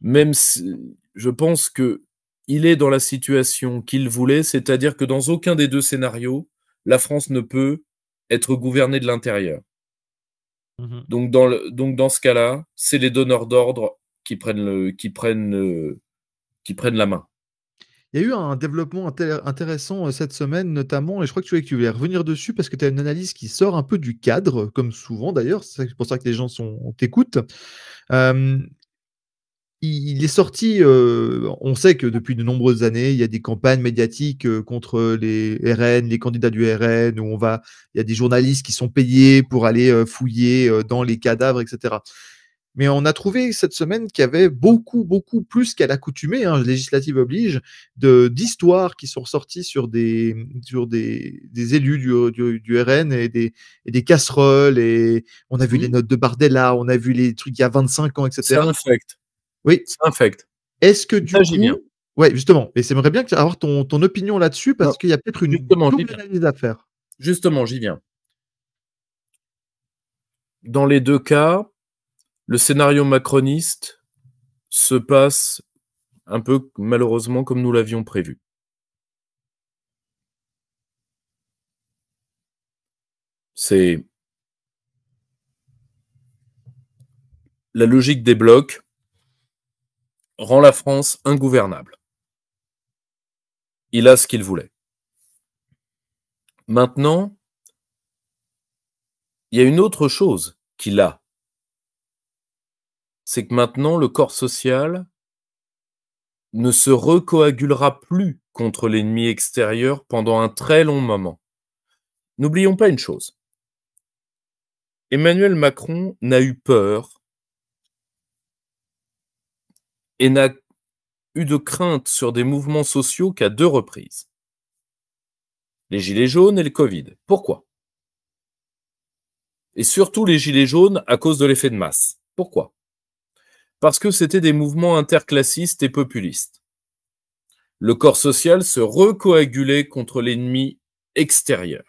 Même si je pense que il est dans la situation qu'il voulait, c'est-à-dire que dans aucun des 2 scénarios, la France ne peut être gouvernée de l'intérieur. Mhm. Donc dans ce cas-là, c'est les donneurs d'ordre qui prennent la main. Il y a eu un développement intéressant cette semaine, notamment, et je crois que tu voulais revenir dessus parce que tu as une analyse qui sort un peu du cadre, comme souvent d'ailleurs, c'est pour ça que les gens t'écoutent. Il est sorti, on sait que depuis de nombreuses années, il y a des campagnes médiatiques contre les RN, les candidats du RN, où il y a des journalistes qui sont payés pour aller fouiller dans les cadavres, etc. Mais on a trouvé cette semaine qu'il y avait beaucoup, beaucoup plus qu'à l'accoutumée, hein, législative oblige, d'histoires qui sont ressorties sur des élus du RN et des casseroles. Et on a vu les notes de Bardella, on a vu les trucs il y a 25 ans, etc. C'est infect. Oui. C'est infect. Est-ce que du J'y viens. coup, ouais, justement, et j'aimerais bien avoir ton opinion là-dessus parce qu'il y a peut-être une double analyse à faire. Justement, j'y viens. Dans les 2 cas, le scénario macroniste se passe un peu malheureusement comme nous l'avions prévu. C'est la logique des blocs rend la France ingouvernable. Il a ce qu'il voulait. Maintenant, il y a une autre chose qu'il a. C'est que maintenant, le corps social ne se recoagulera plus contre l'ennemi extérieur pendant un très long moment. N'oublions pas une chose. Emmanuel Macron n'a eu peur et n'a eu de crainte sur des mouvements sociaux qu'à 2 reprises. Les gilets jaunes et le Covid. Pourquoi? Et surtout les gilets jaunes à cause de l'effet de masse. Pourquoi? Parce que c'était des mouvements interclassistes et populistes. Le corps social se recoagulait contre l'ennemi extérieur.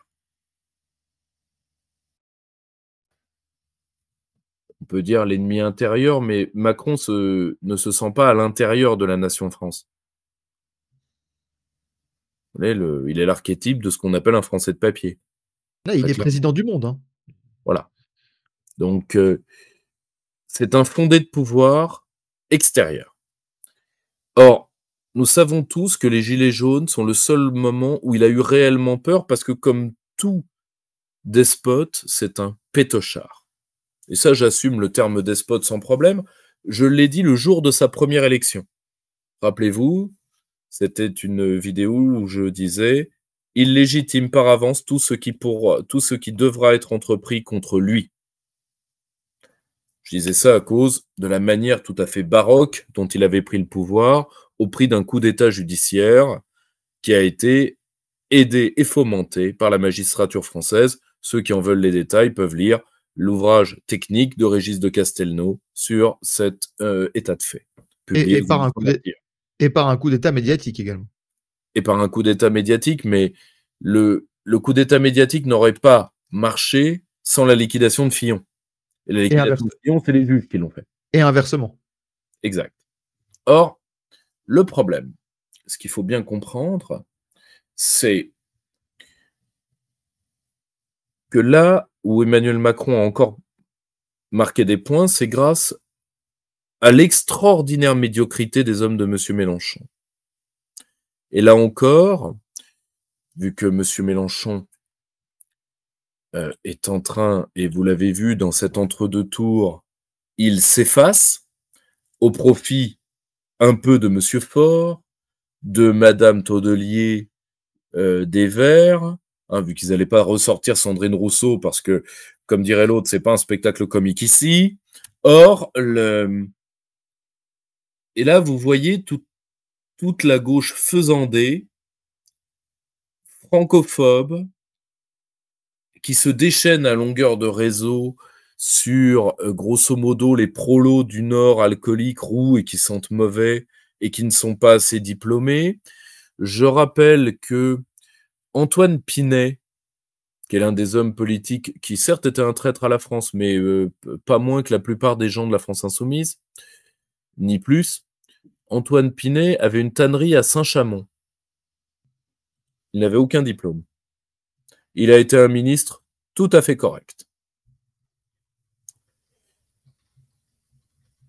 On peut dire l'ennemi intérieur, mais Macron ne se sent pas à l'intérieur de la nation France. Il est l'archétype de ce qu'on appelle un Français de papier. Là, il est président du monde. Hein. Voilà. Donc, c'est un fondé de pouvoir extérieur. Or, nous savons tous que les gilets jaunes sont le seul moment où il a eu réellement peur parce que comme tout despote, c'est un pétochard. Et ça, j'assume le terme despote sans problème. Je l'ai dit le jour de sa première élection. Rappelez-vous, c'était une vidéo où je disais « Il légitime par avance tout ce qui devra être entrepris contre lui ». Je disais ça à cause de la manière tout à fait baroque dont il avait pris le pouvoir au prix d'un coup d'État judiciaire qui a été aidé et fomenté par la magistrature française. Ceux qui en veulent les détails peuvent lire l'ouvrage technique de Régis de Castelnau sur cet état de fait, publié Et aux par un éditions coup d'é Nature. et par un coup d'état médiatique également. Et par un coup d'état médiatique, mais le coup d'état médiatique n'aurait pas marché sans la liquidation de Fillon. Et la Et inverse liquidation de Fillon, c'est les juges qui l'ont fait. et inversement. Exact. Or, le problème, ce qu'il faut bien comprendre, c'est que là où Emmanuel Macron a encore marqué des points, c'est grâce à l'extraordinaire médiocrité des hommes de M. Mélenchon. Et là encore, vu que M. Mélenchon est en train, et vous l'avez vu dans cet entre-deux tours, il s'efface au profit un peu de M. Faure, de Madame Taudelier des Verts, hein, vu qu'ils n'allaient pas ressortir Sandrine Rousseau parce que, comme dirait l'autre, c'est pas un spectacle comique ici. Or, et là, vous voyez toute la gauche faisandée, francophobe, qui se déchaîne à longueur de réseau sur, grosso modo, les prolos du Nord alcooliques, roux et qui sentent mauvais et qui ne sont pas assez diplômés. Je rappelle que Antoine Pinet, qui est l'un des hommes politiques qui certes était un traître à la France, mais pas moins que la plupart des gens de la France insoumise, ni plus, Antoine Pinet avait une tannerie à Saint-Chamond. Il n'avait aucun diplôme. Il a été un ministre tout à fait correct.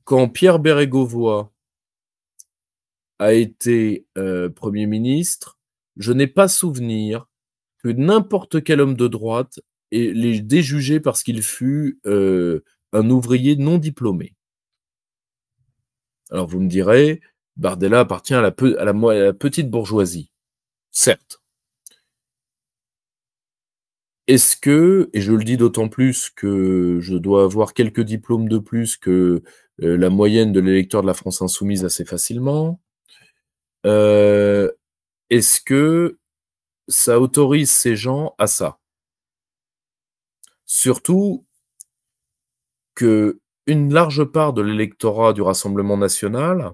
Quand Pierre Bérégovoy a été Premier ministre, je n'ai pas souvenir que n'importe quel homme de droite l'ait déjugé parce qu'il fut un ouvrier non diplômé. Alors vous me direz, Bardella appartient à la petite bourgeoisie. Certes. Est-ce que, et je le dis d'autant plus que je dois avoir quelques diplômes de plus que la moyenne de l'électeur de la France insoumise assez facilement, est-ce que ça autorise ces gens à ça? Surtout que une large part de l'électorat du Rassemblement national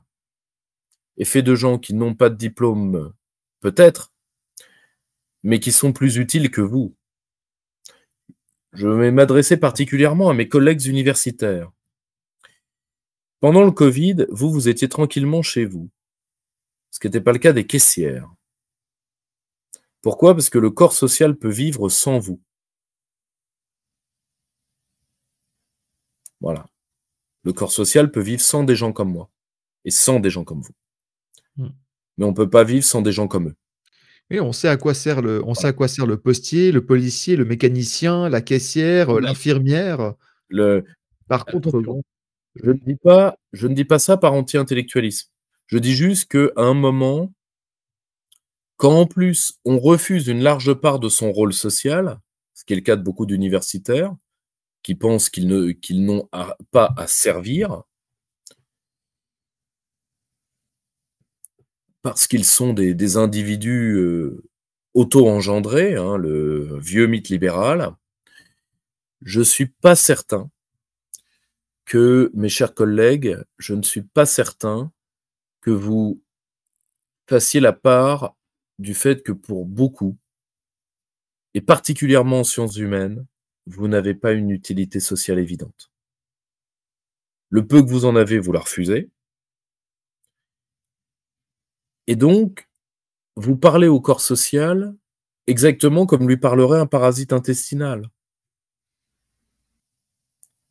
est fait de gens qui n'ont pas de diplôme, peut-être, mais qui sont plus utiles que vous. Je vais m'adresser particulièrement à mes collègues universitaires. Pendant le Covid, vous étiez tranquillement chez vous, ce qui n'était pas le cas des caissières. Pourquoi? Parce que le corps social peut vivre sans vous. Voilà. Le corps social peut vivre sans des gens comme moi et sans des gens comme vous. Mais on ne peut pas vivre sans des gens comme eux. Oui, on sait à quoi sert le postier, le policier, le mécanicien, la caissière, l'infirmière. Par contre, Attention, je ne dis pas ça par anti-intellectualisme. Je dis juste qu'à un moment, quand en plus on refuse une large part de son rôle social, ce qui est le cas de beaucoup d'universitaires, qui pensent qu'ils n'ont pas à servir, parce qu'ils sont des individus auto-engendrés, hein, le vieux mythe libéral, je ne suis pas certain que, mes chers collègues, je ne suis pas certain que vous fassiez la part du fait que pour beaucoup, et particulièrement en sciences humaines, vous n'avez pas une utilité sociale évidente. Le peu que vous en avez, vous la refusez. Et donc, vous parlez au corps social exactement comme lui parlerait un parasite intestinal.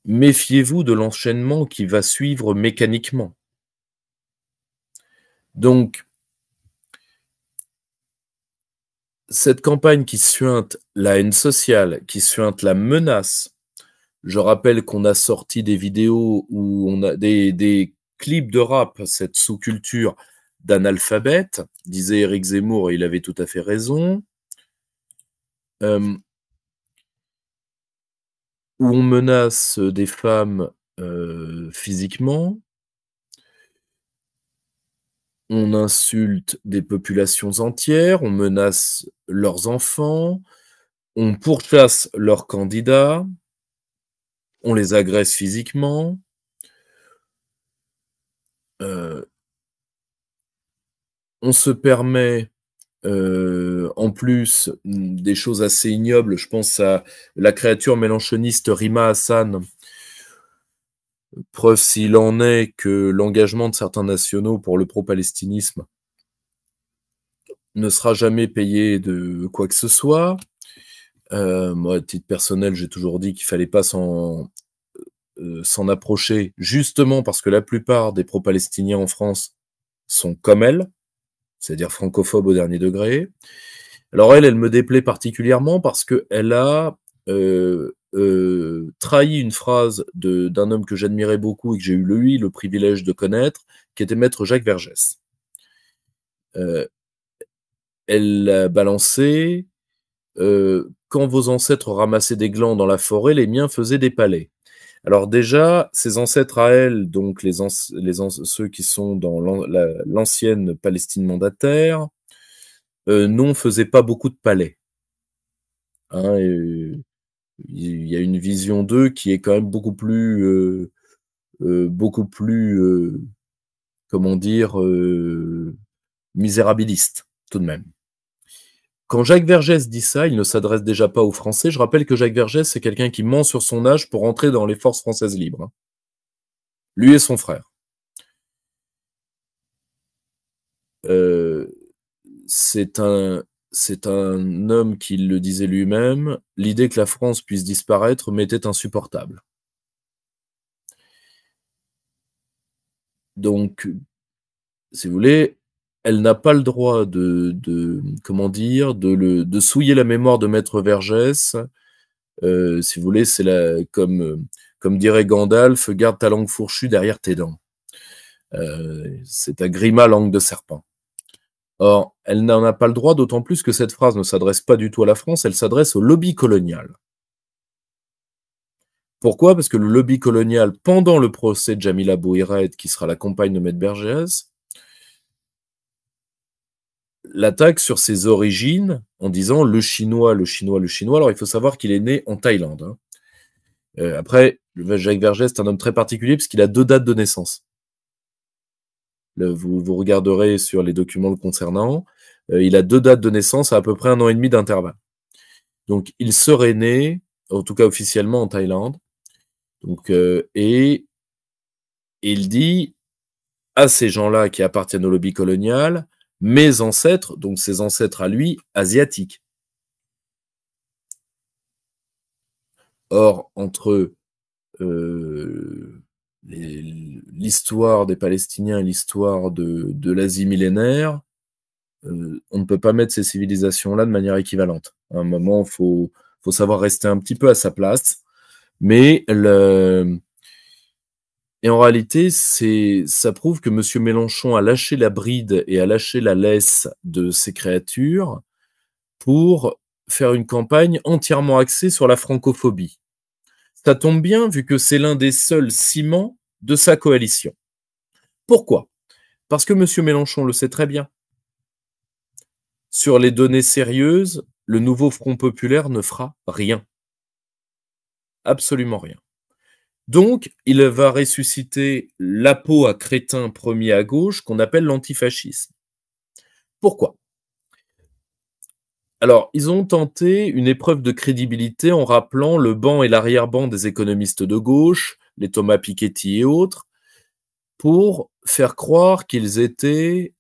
Méfiez-vous de l'enchaînement qui va suivre mécaniquement. Donc, cette campagne qui suinte la haine sociale, qui suinte la menace, je rappelle qu'on a sorti des vidéos où on a des clips de rap, cette sous-culture d'analphabètes, disait Éric Zemmour, et il avait tout à fait raison, où on menace des femmes physiquement, on insulte des populations entières, on menace leurs enfants, on pourchasse leurs candidats, on les agresse physiquement. On se permet en plus des choses assez ignobles. Je pense à la créature mélanchoniste Rima Hassan. Preuve s'il en est que l'engagement de certains nationaux pour le pro-palestinisme ne sera jamais payé de quoi que ce soit. Moi, à titre personnel, j'ai toujours dit qu'il ne fallait pas s'en approcher, justement parce que la plupart des pro-palestiniens en France sont comme elle, c'est-à-dire francophobes au dernier degré. Alors elle me déplaît particulièrement parce qu'elle a trahi une phrase d'un homme que j'admirais beaucoup et que j'ai eu le privilège de connaître, qui était maître Jacques Vergès. Elle a balancé quand vos ancêtres ramassaient des glands dans la forêt, les miens faisaient des palais. Alors déjà, ses ancêtres à elle, donc ceux qui sont dans l'ancienne Palestine mandataire, non, faisaient pas beaucoup de palais. Hein, il y a une vision d'eux qui est quand même beaucoup plus, comment dire, misérabiliste, tout de même. Quand Jacques Vergès dit ça, il ne s'adresse déjà pas aux Français. Je rappelle que Jacques Vergès, c'est quelqu'un qui ment sur son âge pour entrer dans les forces françaises libres. Hein. Lui et son frère. C'est un homme qui le disait lui-même. L'idée que la France puisse disparaître m'était insupportable. Donc, si vous voulez, elle n'a pas le droit comment dire, de souiller la mémoire de Maître Vergès. Si vous voulez, c'est comme dirait Gandalf, garde ta langue fourchue derrière tes dents. C'est ta grima langue de serpent. Or, elle n'en a pas le droit, d'autant plus que cette phrase ne s'adresse pas du tout à la France, elle s'adresse au lobby colonial. Pourquoi? Parce que le lobby colonial, pendant le procès de Jamila Bouhired, qui sera la compagne de Maître Vergès, l'attaque sur ses origines en disant le chinois, le chinois, le chinois. Alors, il faut savoir qu'il est né en Thaïlande. Hein. Après, Jacques Vergès est un homme très particulier parce qu'il a 2 dates de naissance. Vous regarderez sur les documents le concernant. Il a 2 dates de naissance à peu près 1 an et demi d'intervalle. Donc, il serait né, en tout cas officiellement, en Thaïlande. Donc, et il dit à ces gens-là qui appartiennent au lobby colonial, mes ancêtres, donc ses ancêtres à lui, asiatiques. Or, entre l'histoire des Palestiniens et l'histoire de l'Asie millénaire, on ne peut pas mettre ces civilisations-là de manière équivalente. À un moment, il faut savoir rester un petit peu à sa place. Mais et en réalité, ça prouve que M. Mélenchon a lâché la bride et a lâché la laisse de ces créatures pour faire une campagne entièrement axée sur la francophobie. Ça tombe bien, vu que c'est l'un des seuls ciments de sa coalition. Pourquoi? Parce que M. Mélenchon le sait très bien. Sur les données sérieuses, le nouveau Front populaire ne fera rien. Absolument rien. Donc, il va ressusciter l'apo à crétin premier à gauche qu'on appelle l'antifascisme. Pourquoi? Alors, ils ont tenté une épreuve de crédibilité en rappelant le banc et l'arrière-ban des économistes de gauche, les Thomas Piketty et autres, pour faire croire qu'ils étaient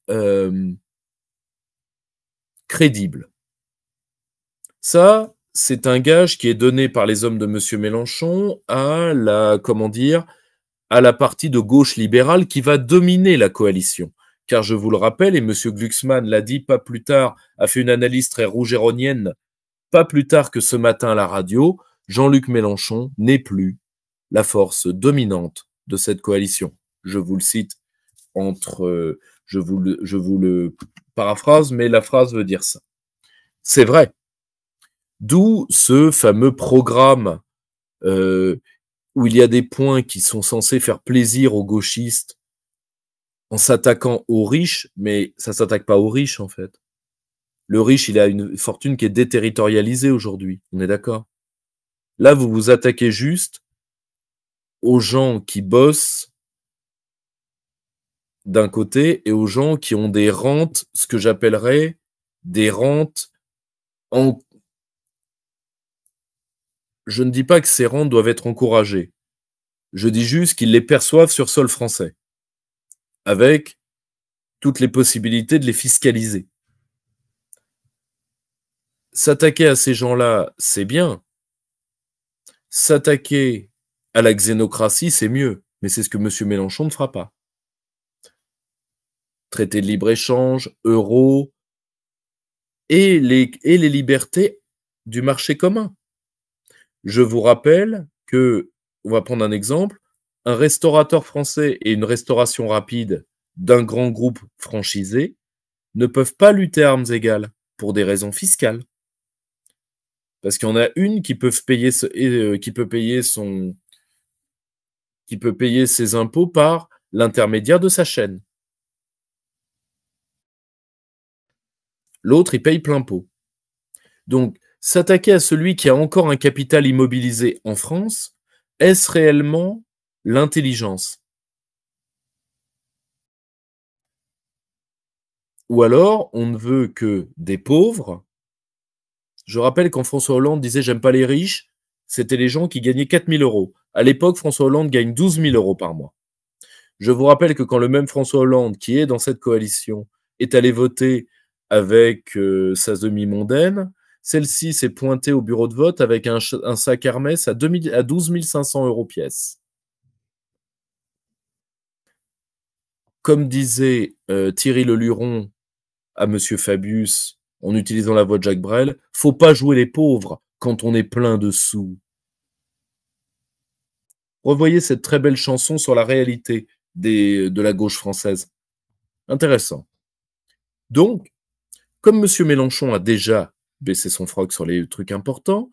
crédibles. Ça, c'est un gage qui est donné par les hommes de M. Mélenchon à la partie de gauche libérale qui va dominer la coalition. Car je vous le rappelle, et M. Glucksmann l'a dit pas plus tard, a fait une analyse très rougeronienne, pas plus tard que ce matin à la radio, Jean-Luc Mélenchon n'est plus la force dominante de cette coalition. Je vous le cite je vous le paraphrase, mais la phrase veut dire ça. C'est vrai. D'où ce fameux programme où il y a des points qui sont censés faire plaisir aux gauchistes en s'attaquant aux riches, mais ça s'attaque pas aux riches, en fait. Le riche, il a une fortune qui est déterritorialisée aujourd'hui, on est d'accord? Là, vous vous attaquez juste aux gens qui bossent d'un côté et aux gens qui ont des rentes, ce que j'appellerais des rentes en... Je ne dis pas que ces rentes doivent être encouragées. Je dis juste qu'ils les perçoivent sur sol français, avec toutes les possibilités de les fiscaliser. S'attaquer à ces gens-là, c'est bien. S'attaquer à la xénocratie, c'est mieux. Mais c'est ce que M. Mélenchon ne fera pas. Traité de libre-échange, euro, et les libertés du marché commun. Je vous rappelle que, on va prendre un exemple, un restaurateur français et une restauration rapide d'un grand groupe franchisé ne peuvent pas lutter à armes égales pour des raisons fiscales. Parce qu'il y en a une qui peut payer, qui peut payer ses impôts par l'intermédiaire de sa chaîne. L'autre, il paye plein pot. Donc, s'attaquer à celui qui a encore un capital immobilisé en France, est-ce réellement l'intelligence? Ou alors, on ne veut que des pauvres. Je rappelle quand François Hollande disait « j'aime pas les riches », c'était les gens qui gagnaient 4 000 euros. À l'époque, François Hollande gagne 12 000 euros par mois. Je vous rappelle que quand le même François Hollande, qui est dans cette coalition, est allé voter avec sa demi-mondaine, celle-ci s'est pointée au bureau de vote avec un sac Hermès à 12 500 euros pièce. Comme disait Thierry Leluron à M. Fabius, en utilisant la voix de Jacques Brel, faut pas jouer les pauvres quand on est plein de sous. Revoyez cette très belle chanson sur la réalité de la gauche française. Intéressant. Donc, comme M. Mélenchon a déjà baissé son froc sur les trucs importants,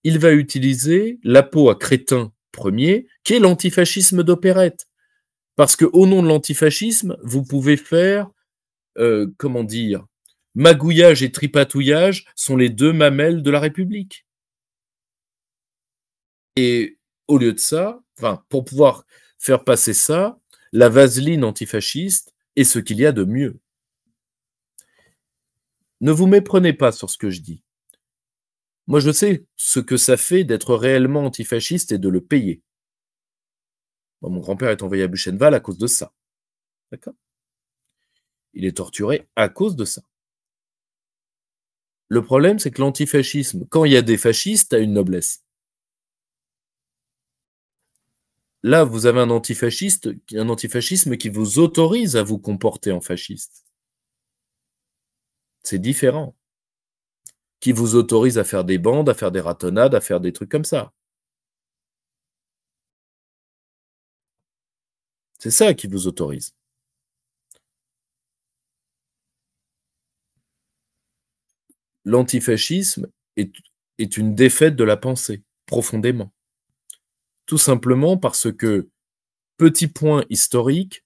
il va utiliser la peau à crétin premier, qui est l'antifascisme d'opérette. Parce qu'au nom de l'antifascisme, vous pouvez faire, comment dire, magouillage et tripatouillage sont les deux mamelles de la République. Et au lieu de ça, enfin, pour pouvoir faire passer ça, la vaseline antifasciste est ce qu'il y a de mieux. Ne vous méprenez pas sur ce que je dis. Moi, je sais ce que ça fait d'être réellement antifasciste et de le payer. Moi, mon grand-père est envoyé à Buchenwald à cause de ça. D'accord? Il est torturé à cause de ça. Le problème, c'est que l'antifascisme, quand il y a des fascistes, a une noblesse. Là, vous avez un antifascisme qui vous autorise à vous comporter en fasciste. C'est différent. Qui vous autorise à faire des bandes, à faire des ratonnades, à faire des trucs comme ça. C'est ça qui vous autorise. L'antifascisme est une défaite de la pensée, profondément. Tout simplement parce que, petit point historique,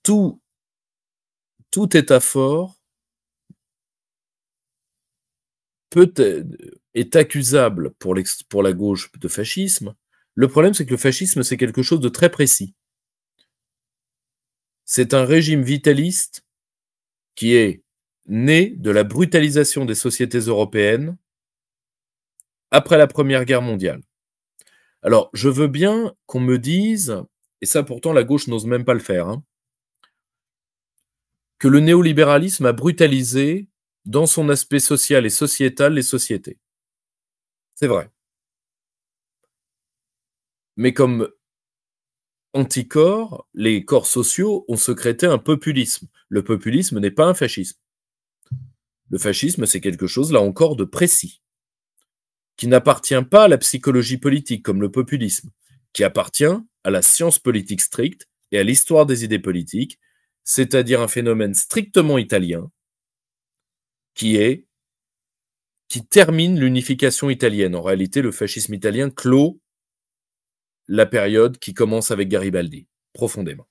tout État fort est accusable pour la gauche de fascisme. Le problème, c'est que le fascisme, c'est quelque chose de très précis. C'est un régime vitaliste qui est né de la brutalisation des sociétés européennes après la Première Guerre mondiale. Alors, je veux bien qu'on me dise, et ça pourtant la gauche n'ose même pas le faire, hein, que le néolibéralisme a brutalisé dans son aspect social et sociétal les sociétés. C'est vrai. Mais comme anticorps, les corps sociaux ont sécrété un populisme. Le populisme n'est pas un fascisme. Le fascisme, c'est quelque chose, là encore, de précis, qui n'appartient pas à la psychologie politique, comme le populisme, qui appartient à la science politique stricte et à l'histoire des idées politiques, c'est-à-dire un phénomène strictement italien, qui termine l'unification italienne. En réalité, le fascisme italien clôt la période qui commence avec Garibaldi. profondément.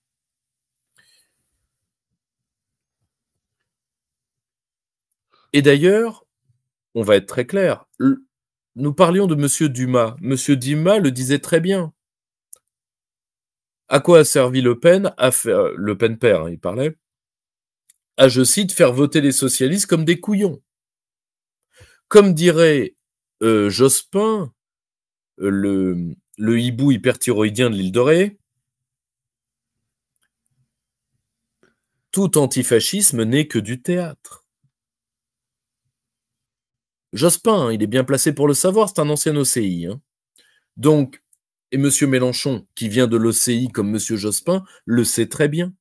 Et d'ailleurs, on va être très clair, nous parlions de M. Dumas. M. Dumas le disait très bien. À quoi a servi Le Pen Le Pen père, hein, il parlait, à, je cite, faire voter les socialistes comme des couillons. Comme dirait Jospin, le hibou hyperthyroïdien de l'île de Ré, tout antifascisme n'est que du théâtre. Jospin, hein, il est bien placé pour le savoir, c'est un ancien OCI. Hein. Donc, et M. Mélenchon, qui vient de l'OCI comme M. Jospin, le sait très bien.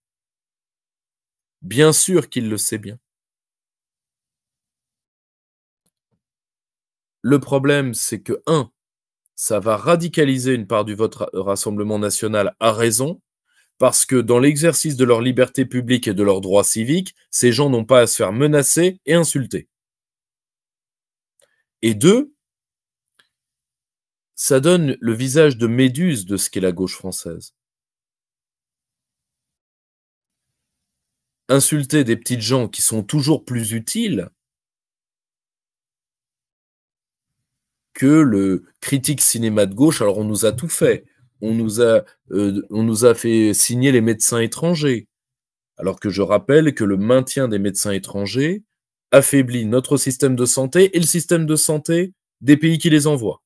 Bien sûr qu'il le sait bien. Le problème, c'est que, ça va radicaliser une part du vote Rassemblement national à raison, parce que dans l'exercice de leur liberté publique et de leurs droits civiques, ces gens n'ont pas à se faire menacer et insulter. Et 2, ça donne le visage de Méduse de ce qu'est la gauche française. Insulter des petites gens qui sont toujours plus utiles que le critique cinéma de gauche. Alors on nous a tout fait. On nous a fait signer les médecins étrangers. Alors que je rappelle que le maintien des médecins étrangers affaiblit notre système de santé et le système de santé des pays qui les envoient.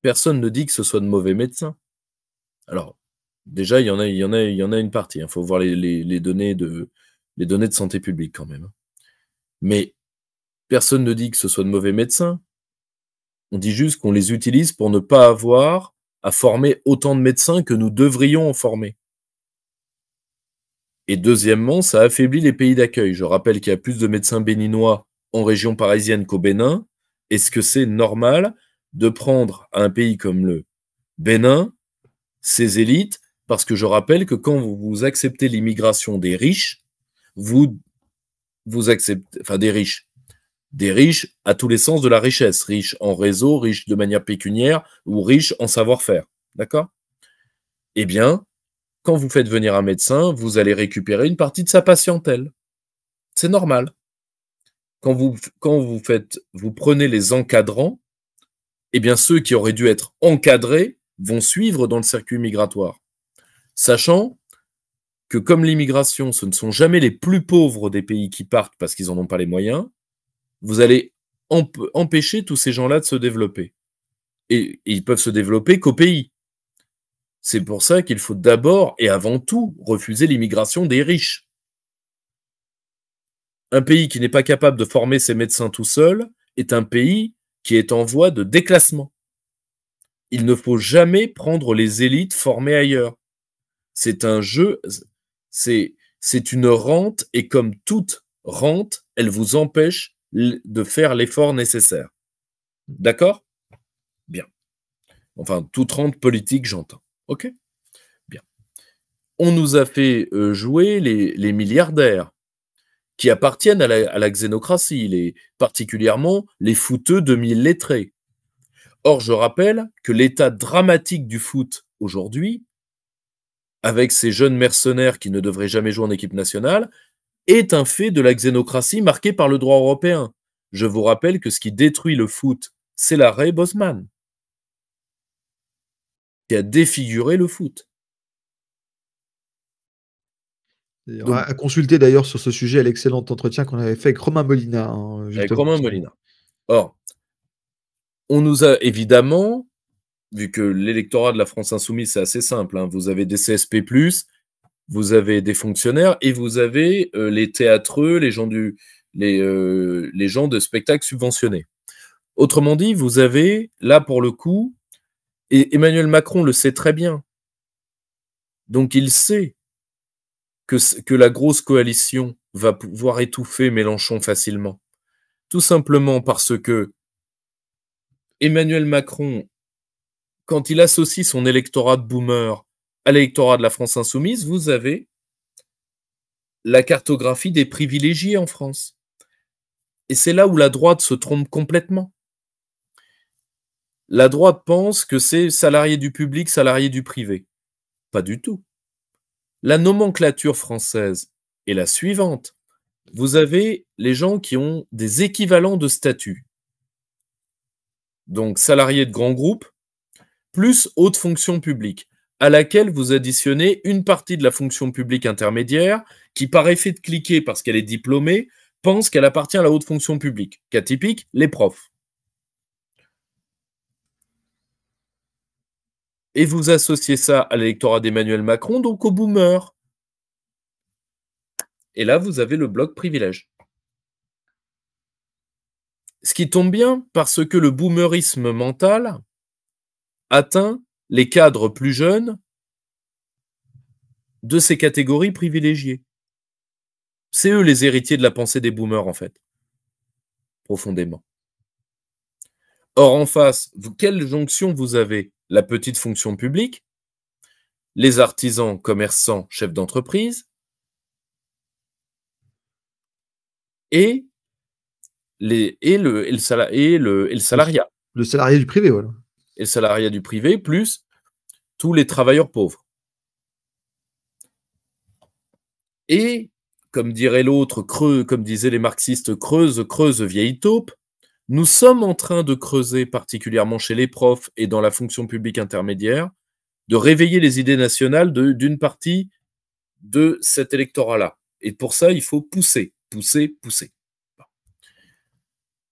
Personne ne dit que ce soit de mauvais médecins. Alors, déjà, il y en a une partie. Il faut voir les données de santé publique quand même. Mais personne ne dit que ce soit de mauvais médecins. On dit juste qu'on les utilise pour ne pas avoir à former autant de médecins que nous devrions en former. Et deuxièmement, ça affaiblit les pays d'accueil. Je rappelle qu'il y a plus de médecins béninois en région parisienne qu'au Bénin. Est-ce que c'est normal de prendre un pays comme le Bénin, ses élites, parce que je rappelle que quand vous acceptez l'immigration des riches, vous acceptez, enfin des riches à tous les sens de la richesse, riches en réseau, riches de manière pécuniaire ou riches en savoir-faire, d'accord? Eh bien, quand vous faites venir un médecin, vous allez récupérer une partie de sa patientèle. C'est normal. Quand vous prenez les encadrants, eh bien ceux qui auraient dû être encadrés vont suivre dans le circuit migratoire. Sachant que comme l'immigration, ce ne sont jamais les plus pauvres des pays qui partent parce qu'ils n'en ont pas les moyens, vous allez empêcher tous ces gens-là de se développer. Et ils peuvent se développer qu'au pays. C'est pour ça qu'il faut d'abord et avant tout refuser l'immigration des riches. Un pays qui n'est pas capable de former ses médecins tout seul est un pays qui est en voie de déclassement. Il ne faut jamais prendre les élites formées ailleurs. C'est un jeu, c'est une rente, et comme toute rente, elle vous empêche de faire l'effort nécessaire. D'accord? Bien. Enfin, toute rente politique, j'entends. Ok? Bien. On nous a fait jouer les milliardaires qui appartiennent à la xénocratie, particulièrement les footeux demi-lettrés. Or, je rappelle que l'état dramatique du foot aujourd'hui, avec ces jeunes mercenaires qui ne devraient jamais jouer en équipe nationale, est un fait de la xénocratie marqué par le droit européen. Je vous rappelle que ce qui détruit le foot, c'est l'arrêt Bosman, qui a défiguré le foot. Donc, à consulter d'ailleurs sur ce sujet l'excellent entretien qu'on avait fait avec Romain Molina. Hein, avec Romain Molina. Or, on nous a évidemment, vu que l'électorat de la France Insoumise, c'est assez simple, hein, vous avez des CSP+, vous avez des fonctionnaires et vous avez les théâtreux, les gens de spectacles subventionnés. Autrement dit, vous avez, là pour le coup, et Emmanuel Macron le sait très bien, donc il sait que la grosse coalition va pouvoir étouffer Mélenchon facilement. Tout simplement parce que Emmanuel Macron, quand il associe son électorat de boomer à l'électorat de la France Insoumise, vous avez la cartographie des privilégiés en France. Et c'est là où la droite se trompe complètement. La droite pense que c'est salarié du public, salarié du privé. Pas du tout. La nomenclature française est la suivante. Vous avez les gens qui ont des équivalents de statut. Donc, salarié de grand groupe, plus haute fonction publique, à laquelle vous additionnez une partie de la fonction publique intermédiaire qui, par effet de cliquer parce qu'elle est diplômée, pense qu'elle appartient à la haute fonction publique. Cas typique, les profs. Et vous associez ça à l'électorat d'Emmanuel Macron, donc aux boomers. Et là, vous avez le bloc privilège. Ce qui tombe bien parce que le boomerisme mental atteint les cadres plus jeunes de ces catégories privilégiées. C'est eux les héritiers de la pensée des boomers, en fait, profondément. Or, en face, quelle jonction vous avez? La petite fonction publique, les artisans, commerçants, chefs d'entreprise, et le salariat. Le salarié du privé, voilà. Et le salariat du privé, plus tous les travailleurs pauvres. Et, comme dirait l'autre, comme disaient les marxistes, creuse, vieille taupe, nous sommes en train de creuser, particulièrement chez les profs et dans la fonction publique intermédiaire, de réveiller les idées nationales d'une partie de cet électorat-là. Et pour ça, il faut pousser.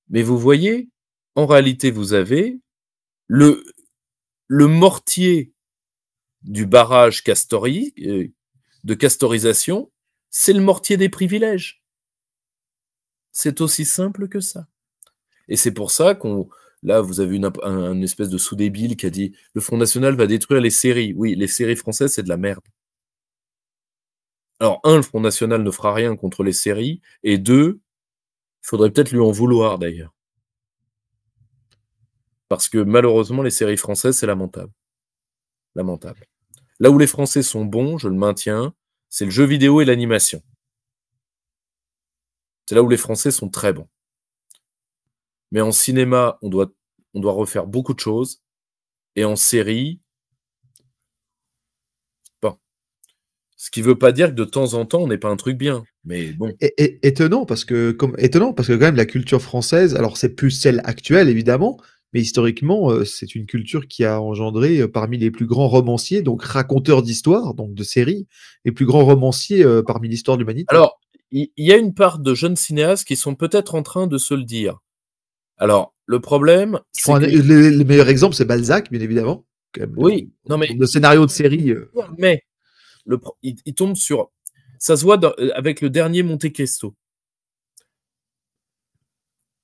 Mais vous voyez, en réalité, vous avez le mortier du barrage de castorisation, c'est le mortier des privilèges. C'est aussi simple que ça. Et c'est pour ça là, vous avez une espèce de sous-débile qui a dit « Le Front National va détruire les séries ». Oui, les séries françaises, c'est de la merde. Alors, le Front National ne fera rien contre les séries, et deux, il faudrait peut-être lui en vouloir, d'ailleurs. Parce que, malheureusement, les séries françaises, c'est lamentable. Lamentable. Là où les Français sont bons, je le maintiens, c'est le jeu vidéo et l'animation. C'est là où les Français sont très bons. Mais en cinéma, on doit refaire beaucoup de choses. Et en série, bon. Ce qui ne veut pas dire que de temps en temps, on n'est pas un truc bien. Mais bon. Étonnant parce que quand même la culture française, alors c'est plus celle actuelle évidemment, mais historiquement c'est une culture qui a engendré parmi les plus grands romanciers, donc raconteurs d'histoires, donc de séries, les plus grands romanciers parmi l'histoire de l'humanité. Alors, il y a une part de jeunes cinéastes qui sont peut-être en train de se le dire. Alors, le problème, c'est que... Les meilleurs exemples, c'est Balzac, bien évidemment. Oui, non mais... Le scénario de série... Mais, il tombe sur... Ça se voit avec le dernier Monte Cristo.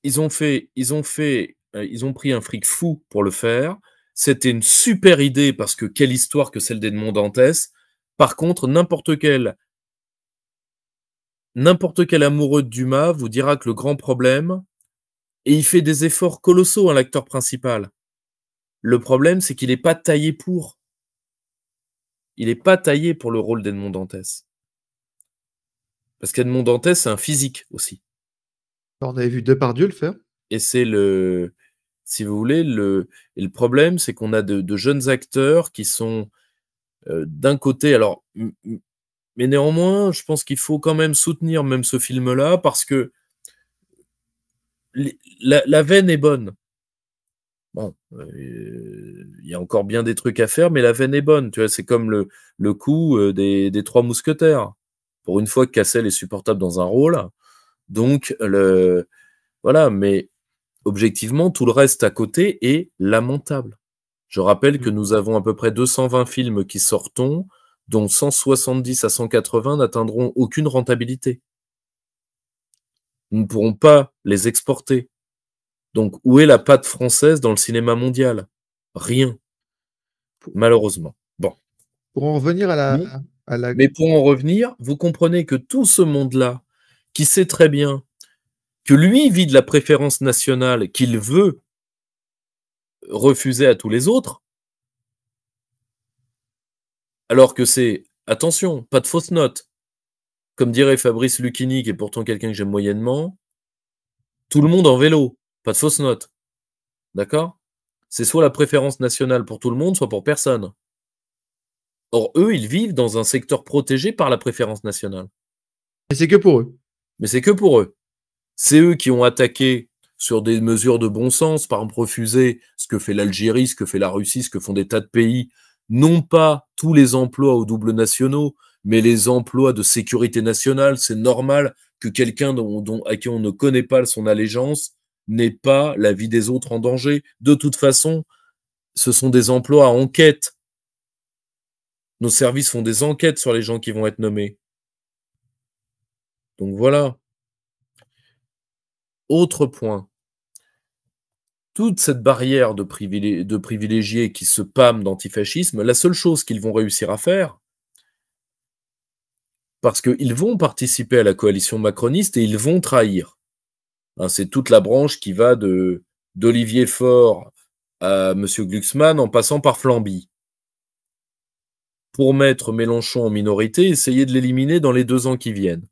Ils ont pris un fric fou pour le faire. C'était une super idée parce que quelle histoire que celle d'Edmond Dantès. Par contre, n'importe quel amoureux de Dumas vous dira que le grand problème, et il fait des efforts colossaux, l'acteur principal. Le problème, c'est qu'il n'est pas taillé pour. Il n'est pas taillé pour le rôle d'Edmond Dantès. Parce qu'Edmond Dantès, c'est un physique aussi. On avait vu Depardieu le faire. Et c'est si vous voulez, et le problème, c'est qu'on a de jeunes acteurs qui sont d'un côté, alors, mais néanmoins, je pense qu'il faut quand même soutenir même ce film-là parce que la veine est bonne. Bon, il y a encore bien des trucs à faire, mais la veine est bonne. Tu vois, c'est comme le coup des Trois Mousquetaires. Pour une fois que Cassel est supportable dans un rôle, donc voilà, mais objectivement, tout le reste à côté est lamentable. Je rappelle que nous avons à peu près 220 films qui sortont, dont 170 à 180 n'atteindront aucune rentabilité. Nous ne pourrons pas les exporter. Donc, où est la patte française dans le cinéma mondial? Rien. Malheureusement. Bon. Pour en revenir à la... Mais pour en revenir, vous comprenez que tout ce monde-là, qui sait très bien que lui vit de la préférence nationale qu'il veut refuser à tous les autres, alors que c'est, attention, pas de fausses notes. Comme dirait Fabrice Lucchini, qui est pourtant quelqu'un que j'aime moyennement, tout le monde en vélo, pas de fausses notes. D'accord? c'est soit la préférence nationale pour tout le monde, soit pour personne. Or, eux, ils vivent dans un secteur protégé par la préférence nationale. Et c'est que pour eux. Mais c'est que pour eux. C'est eux qui ont attaqué sur des mesures de bon sens, par exemple refuser ce que fait l'Algérie, ce que fait la Russie, ce que font des tas de pays, non pas tous les emplois aux doubles nationaux, mais les emplois de sécurité nationale. C'est normal que quelqu'un à qui on ne connaît pas son allégeance n'ait pas la vie des autres en danger. De toute façon, ce sont des emplois à enquête. Nos services font des enquêtes sur les gens qui vont être nommés. Donc voilà. Autre point. Toute cette barrière de privilégiés qui se pâment d'antifascisme, la seule chose qu'ils vont réussir à faire, parce qu'ils vont participer à la coalition macroniste et ils vont trahir. Hein, c'est toute la branche qui va d'Olivier Faure à M. Glucksmann en passant par Flamby. Pour mettre Mélenchon en minorité, essayer de l'éliminer dans les 2 ans qui viennent.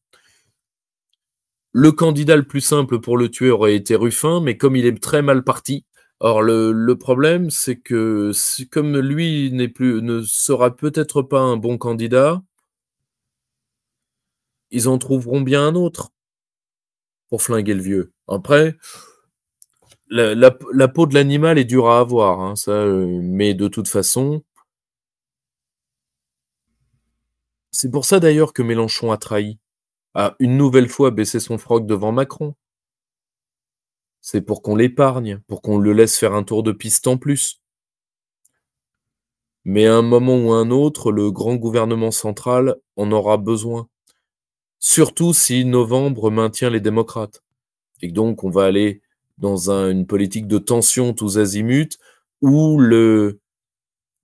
Le candidat le plus simple pour le tuer aurait été Ruffin, mais comme il est très mal parti. Or, le problème, c'est que comme lui ne sera peut-être pas un bon candidat, ils en trouveront bien un autre pour flinguer le vieux. Après, la peau de l'animal est dure à avoir, hein, ça, mais de toute façon, c'est pour ça d'ailleurs que Mélenchon a trahi, a une nouvelle fois baissé son froc devant Macron. C'est pour qu'on l'épargne, pour qu'on le laisse faire un tour de piste en plus. Mais à un moment ou à un autre, le grand gouvernement central en aura besoin. Surtout si novembre maintient les démocrates. Et donc, on va aller dans une politique de tension tous azimuts, où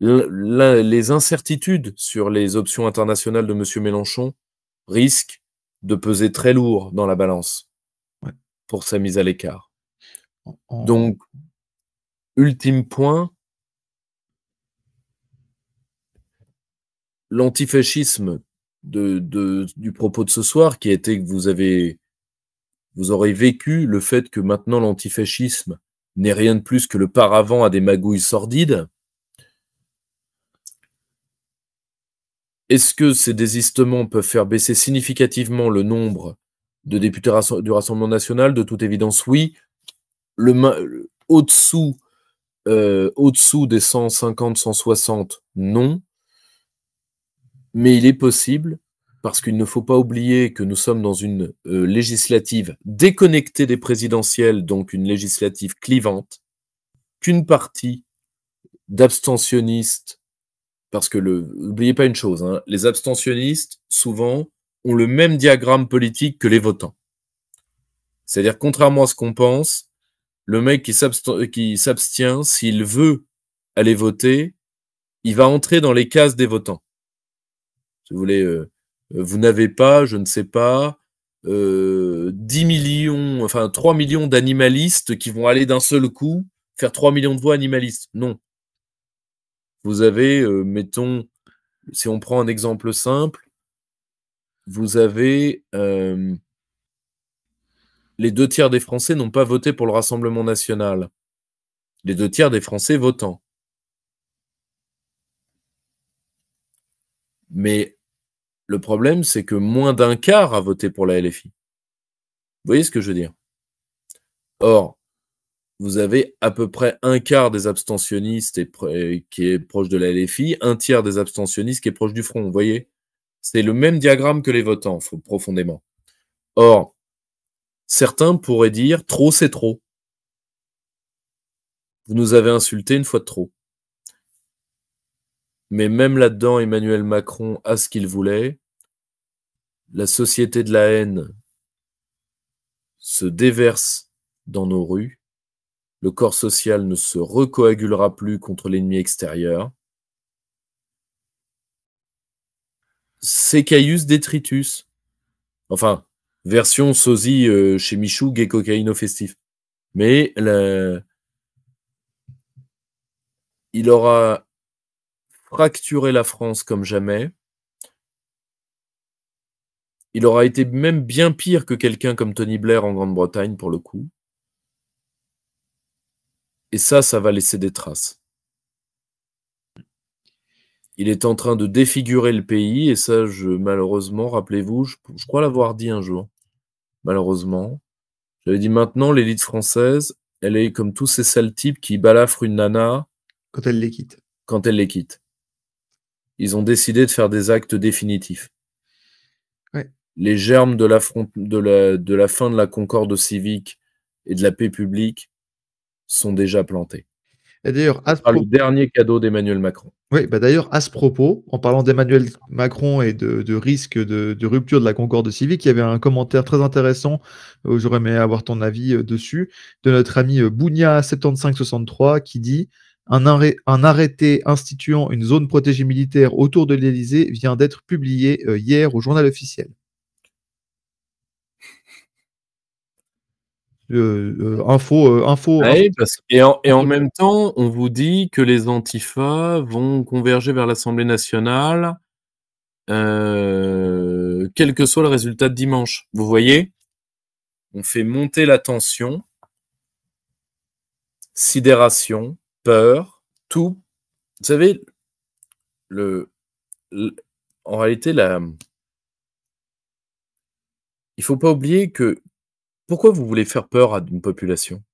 les incertitudes sur les options internationales de M. Mélenchon risquent de peser très lourd dans la balance pour sa mise à l'écart. Donc, ultime point, l'antifascisme du propos de ce soir, qui a été que vous aurez vécu le fait que maintenant l'antifascisme n'est rien de plus que le paravent à des magouilles sordides. Est-ce que ces désistements peuvent faire baisser significativement le nombre de députés du Rassemblement national? De toute évidence, oui. Au-dessous des 150, 160, non. Mais il est possible, parce qu'il ne faut pas oublier que nous sommes dans une législative déconnectée des présidentielles, donc une législative clivante, qu'une partie d'abstentionnistes, parce que n'oubliez pas une chose, hein, les abstentionnistes, souvent, ont le même diagramme politique que les votants. C'est-à-dire, contrairement à ce qu'on pense, le mec qui s'abstient, s'il veut aller voter, il va entrer dans les cases des votants. Si vous voulez, vous n'avez pas, je ne sais pas, 10 millions, enfin 3 millions d'animalistes qui vont aller d'un seul coup faire 3 millions de voix animalistes. Non. Vous avez, mettons, si on prend un exemple simple, vous avez les 2 tiers des Français n'ont pas voté pour le Rassemblement national. Les 2 tiers des Français votant. Mais le problème, c'est que moins d'un quart a voté pour la LFI. Vous voyez ce que je veux dire? Or, vous avez à peu près un quart des abstentionnistes qui est proche de la LFI, 1 tiers des abstentionnistes qui est proche du Front. Vous voyez? C'est le même diagramme que les votants, profondément. Or, certains pourraient dire « trop, c'est trop ». Vous nous avez insultés une fois de trop. Mais même là-dedans, Emmanuel Macron a ce qu'il voulait. La société de la haine se déverse dans nos rues. Le corps social ne se recoagulera plus contre l'ennemi extérieur. C'est Caius Detritus. Enfin, version sosie chez Michou, gay cocaïno festif. Mais il aura fracturé la France comme jamais. Il aura été même bien pire que quelqu'un comme Tony Blair en Grande-Bretagne, pour le coup. Et ça va laisser des traces. Il est en train de défigurer le pays, et ça, malheureusement, rappelez-vous, je crois l'avoir dit un jour, malheureusement. J'avais dit maintenant, l'élite française, elle est comme tous ces sales types qui balafrent une nana Quand elle les quitte. quand elle les quitte. Ils ont décidé de faire des actes définitifs. Ouais. Les germes de la fin de la concorde civique et de la paix publique sont déjà plantés. Et d'ailleurs, Ce sera le dernier cadeau d'Emmanuel Macron. Oui, bah d'ailleurs, à ce propos, en parlant d'Emmanuel Macron et de risque de rupture de la concorde civique, il y avait un commentaire très intéressant, j'aurais aimé avoir ton avis dessus, de notre ami Bounia7563 qui dit un arrêté instituant une zone protégée militaire autour de l'Élysée vient d'être publié hier au journal officiel. Info. Ouais, et en même temps, on vous dit que les antifas vont converger vers l'Assemblée nationale, quel que soit le résultat de dimanche. Vous voyez, on fait monter la tension, sidération, peur, tout. Vous savez, en réalité, il faut pas oublier que pourquoi vous voulez faire peur à une population?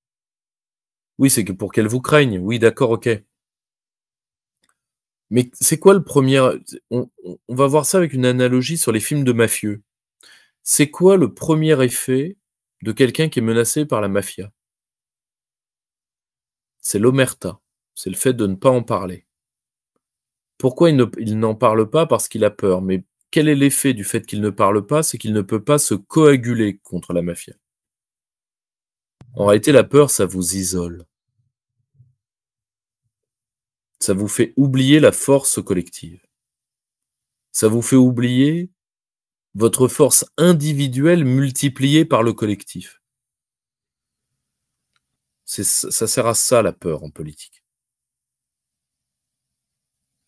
Oui, c'est que pour qu'elle vous craigne. Oui, d'accord, ok. Mais c'est quoi le premier... On va voir ça avec une analogie sur les films de mafieux. C'est quoi le premier effet de quelqu'un qui est menacé par la mafia? C'est l'omerta. C'est le fait de ne pas en parler. Pourquoi il n'en parle pas? Parce qu'il a peur. Mais quel est l'effet du fait qu'il ne parle pas? C'est qu'il ne peut pas se coaguler contre la mafia. En réalité, la peur, ça vous isole. Ça vous fait oublier la force collective. Ça vous fait oublier votre force individuelle multipliée par le collectif. Ça sert à ça, la peur, en politique.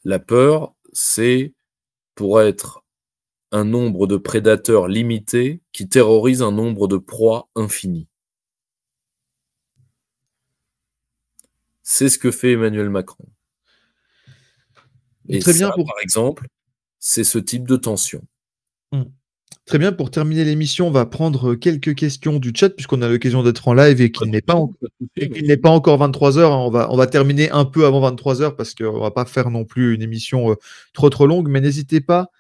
La peur, c'est pour être un nombre de prédateurs limité qui terrorise un nombre de proies infini. C'est ce que fait Emmanuel Macron. Et Très ça, bien par exemple, c'est ce type de tension. Très bien, pour terminer l'émission, on va prendre quelques questions du chat puisqu'on a l'occasion d'être en live et qu'il n'est pas, encore 23 heures. On va terminer un peu avant 23 heures parce qu'on ne va pas faire non plus une émission trop longue, mais n'hésitez pas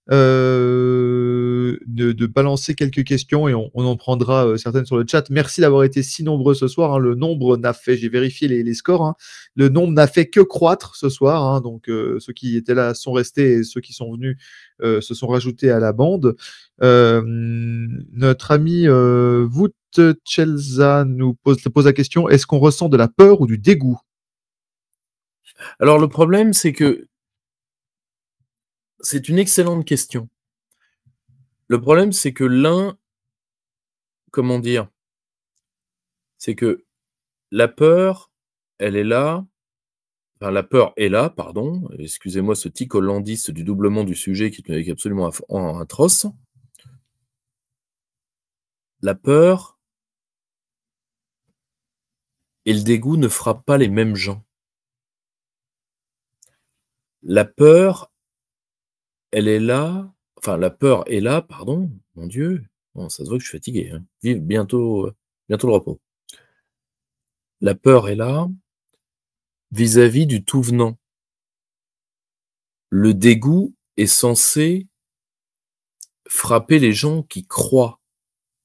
de balancer quelques questions et on en prendra certaines sur le chat. Merci d'avoir été si nombreux ce soir. Le nombre n'a fait, j'ai vérifié les scores, le nombre n'a fait que croître ce soir. Donc ceux qui étaient là sont restés et ceux qui sont venus se sont rajoutés à la bande. Notre ami Wout Chelza nous pose la question, est-ce qu'on ressent de la peur ou du dégoût? Alors le problème, c'est que c'est une excellente question. Le problème, c'est que comment dire? C'est que la peur, elle est là. Enfin, la peur est là, pardon. Excusez-moi ce tic hollandiste du doublement du sujet qui est absolument atroce. La peur et le dégoût ne frappent pas les mêmes gens. La peur, elle est là. Enfin, la peur est là, pardon. Mon Dieu. Bon, ça se voit que je suis fatigué. Vive bientôt le repos. La peur est là vis-à-vis du tout venant. Le dégoût est censé frapper les gens qui croient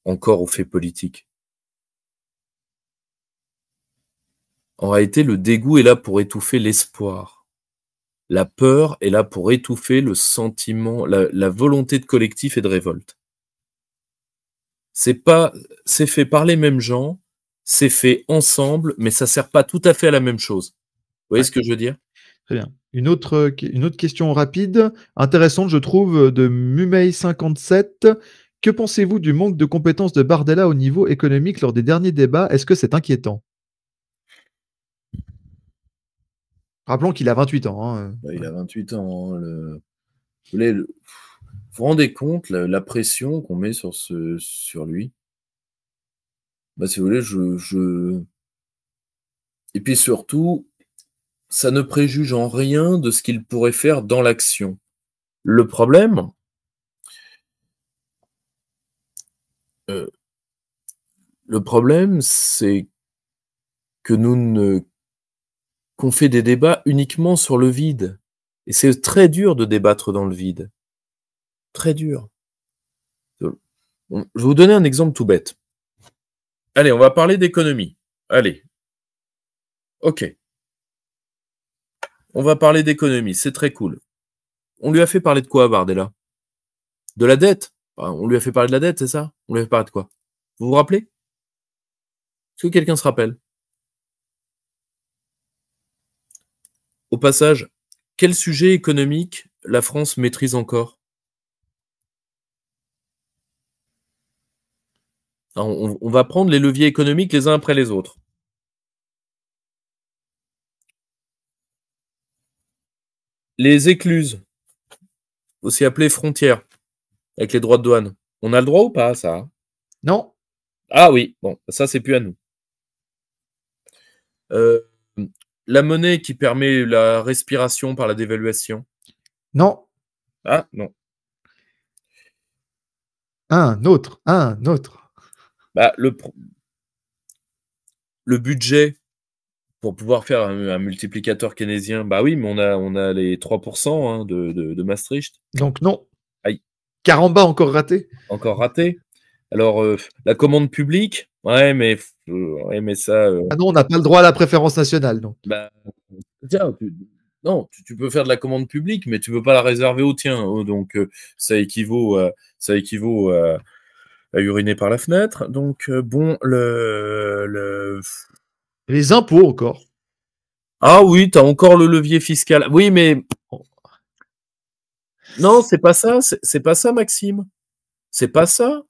encore aux faits politiques. En réalité, le dégoût est là pour étouffer l'espoir. La peur est là pour étouffer le sentiment, la volonté de collectif et de révolte. C'est fait par les mêmes gens, c'est fait ensemble, mais ça sert pas tout à fait à la même chose. Vous voyez ce que je veux dire? Très bien. Une autre question rapide, intéressante, je trouve, de Mumei57. Que pensez-vous du manque de compétences de Bardella au niveau économique lors des derniers débats? Est-ce que c'est inquiétant? Rappelons qu'il a 28 ans. Il a 28 ans. Vous vous rendez compte la pression qu'on met sur lui? Si vous voulez, Et puis surtout, ça ne préjuge en rien de ce qu'il pourrait faire dans l'action. Le problème, c'est que qu'on fait des débats uniquement sur le vide. Et c'est très dur de débattre dans le vide. Très dur. Je vais vous donner un exemple tout bête. Allez, on va parler d'économie. Allez. Ok. On va parler d'économie, c'est très cool. On lui a fait parler de quoi, Bardella? De la dette? On lui a fait parler de la dette, c'est ça? On lui a fait parler de quoi? Vous vous rappelez? Est-ce que quelqu'un se rappelle? Au passage, quel sujet économique la France maîtrise encore? Alors, on va prendre les leviers économiques les uns après les autres. Les écluses, aussi appelées frontières, avec les droits de douane. On a le droit ou pas à ça? Non. Ah oui, bon, ça c'est plus à nous. La monnaie qui permet la respiration par la dévaluation. Non. Ah non. Un autre. Bah, le budget pour pouvoir faire un multiplicateur keynésien, bah oui, mais on a les 3% hein, de Maastricht. Donc non. Aïe. Caramba, encore raté. Encore raté. Alors, la commande publique, ouais, mais ça... Ah non, on n'a pas le droit à la préférence nationale. Donc. Bah, tiens, non, tu peux faire de la commande publique, mais tu peux pas la réserver au tien. Donc, ça équivaut à uriner par la fenêtre. Donc, bon, Les impôts encore. Ah oui, tu as encore le levier fiscal. Oui, mais non, c'est pas ça, c'est pas ça, Maxime. C'est pas ça.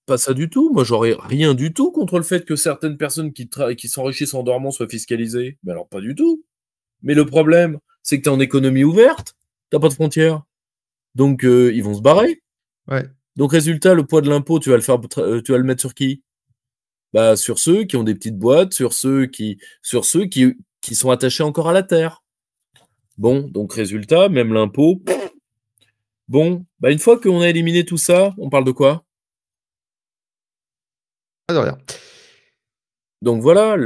Pas ça du tout. Moi, j'aurais rien du tout contre le fait que certaines personnes qui s'enrichissent en dormant soient fiscalisées. Mais alors, pas du tout. Mais le problème, c'est que tu es en économie ouverte, t'as pas de frontières. Donc, ils vont se barrer. Ouais. Donc, résultat, le poids de l'impôt, tu vas le mettre sur qui? Bah, sur ceux qui ont des petites boîtes, sur ceux qui sont attachés encore à la terre. Bon, donc résultat, même l'impôt. Bon, bah une fois qu'on a éliminé tout ça, on parle de quoi? Pas de rien. Donc voilà,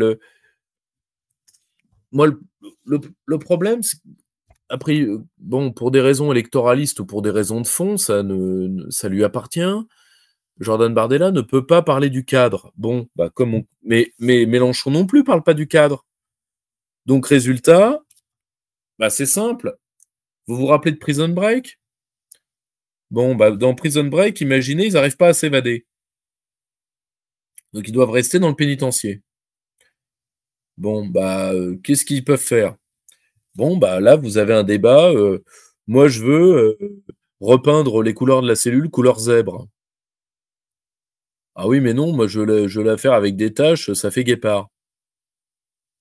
moi, le problème, c'est après, bon, pour des raisons électoralistes ou pour des raisons de fond, ça lui appartient. Jordan Bardella ne peut pas parler du cadre. Bon, bah mais Mélenchon non plus parle pas du cadre. Donc résultat, bah c'est simple. Vous vous rappelez de Prison Break? Bon, bah dans Prison Break, imaginez, ils n'arrivent pas à s'évader. Donc ils doivent rester dans le pénitencier. Bon, bah qu'est-ce qu'ils peuvent faire? Bon, bah là, vous avez un débat. Moi, je veux repeindre les couleurs de la cellule couleur zèbre. Ah oui, mais non, moi, je veux la faire avec des taches, ça fait guépard.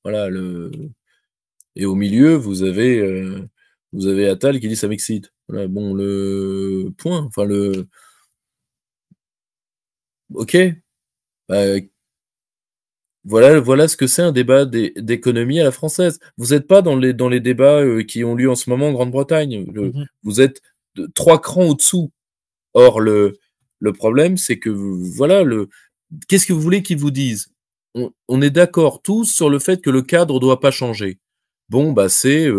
Voilà, et au milieu, vous avez Attal qui dit ça m'excite. Voilà, bon, le point, enfin ok. Bah, voilà ce que c'est un débat d'économie à la française. Vous n'êtes pas dans les débats qui ont lieu en ce moment en Grande-Bretagne. Vous êtes 3 crans au-dessous. Or, le problème, c'est que, voilà, qu'est-ce que vous voulez qu'ils vous disent? On est d'accord tous sur le fait que le cadre ne doit pas changer. Bon, bah c'est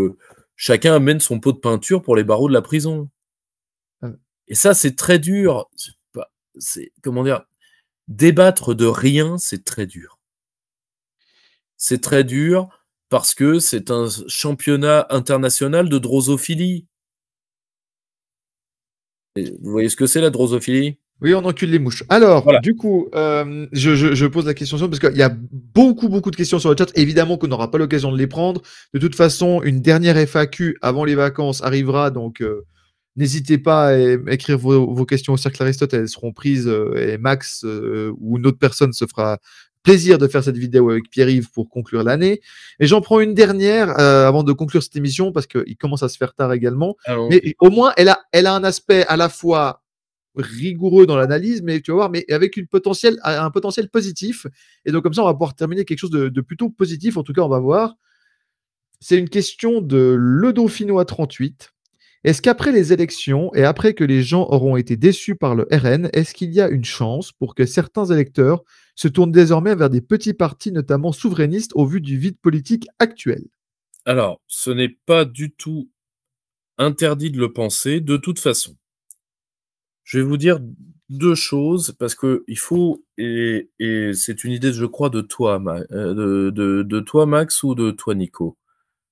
chacun amène son pot de peinture pour les barreaux de la prison. Et ça, c'est très dur. Comment dire? Débattre de rien, c'est très dur. C'est très dur parce que c'est un championnat international de drosophilie. Vous voyez ce que c'est la drosophilie? Oui, on encule les mouches. Alors, Voilà. du coup, je pose la question parce qu'il y a beaucoup de questions sur le chat. Évidemment qu'on n'aura pas l'occasion de les prendre. De toute façon, une dernière FAQ avant les vacances arrivera, donc n'hésitez pas à écrire vos questions au Cercle Aristote. Elles seront prises et Max ou une autre personne se fera plaisir de faire cette vidéo avec Pierre-Yves pour conclure l'année. Et j'en prends une dernière avant de conclure cette émission parce qu'il commence à se faire tard également. Alors, mais au moins, elle a un aspect à la fois rigoureux dans l'analyse, mais tu vas voir, mais avec un potentiel positif. Et donc, comme ça, on va pouvoir terminer quelque chose de plutôt positif. En tout cas, on va voir. C'est une question de Le Dauphinois 38. Est-ce qu'après les élections et après que les gens auront été déçus par le RN, est-ce qu'il y a une chance pour que certains électeurs se tournent désormais vers des petits partis, notamment souverainistes, au vu du vide politique actuel? Alors, ce n'est pas du tout interdit de le penser, de toute façon. Je vais vous dire 2 choses parce qu'il faut et c'est une idée, je crois, de toi, de toi, Max, ou de toi, Nico?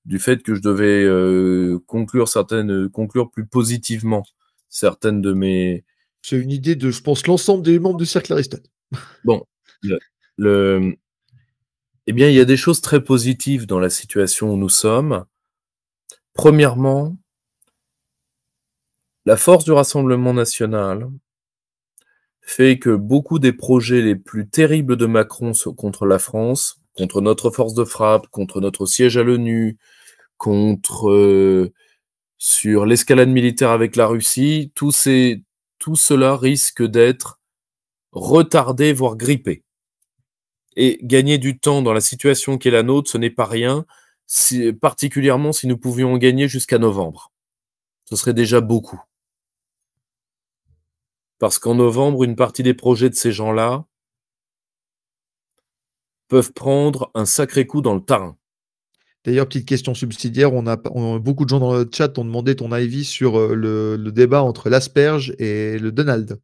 Du fait que je devais, conclure plus positivement certaines de mes C'est une idée de, je pense, l'ensemble des membres du cercle Aristote. bon, le le eh bien, il y a des choses très positives dans la situation où nous sommes. Premièrement, la force du Rassemblement national fait que beaucoup des projets les plus terribles de Macron contre la France, contre notre force de frappe, contre notre siège à l'ONU, contre sur l'escalade militaire avec la Russie, tout cela risque d'être retardé, voire grippé. Et gagner du temps dans la situation qui est la nôtre, ce n'est pas rien, particulièrement si nous pouvions en gagner jusqu'à novembre. Ce serait déjà beaucoup. Parce qu'en novembre, une partie des projets de ces gens-là peuvent prendre un sacré coup dans le tarin. D'ailleurs, petite question subsidiaire, beaucoup de gens dans le chat ont demandé ton avis sur le débat entre l'asperge et le Donald.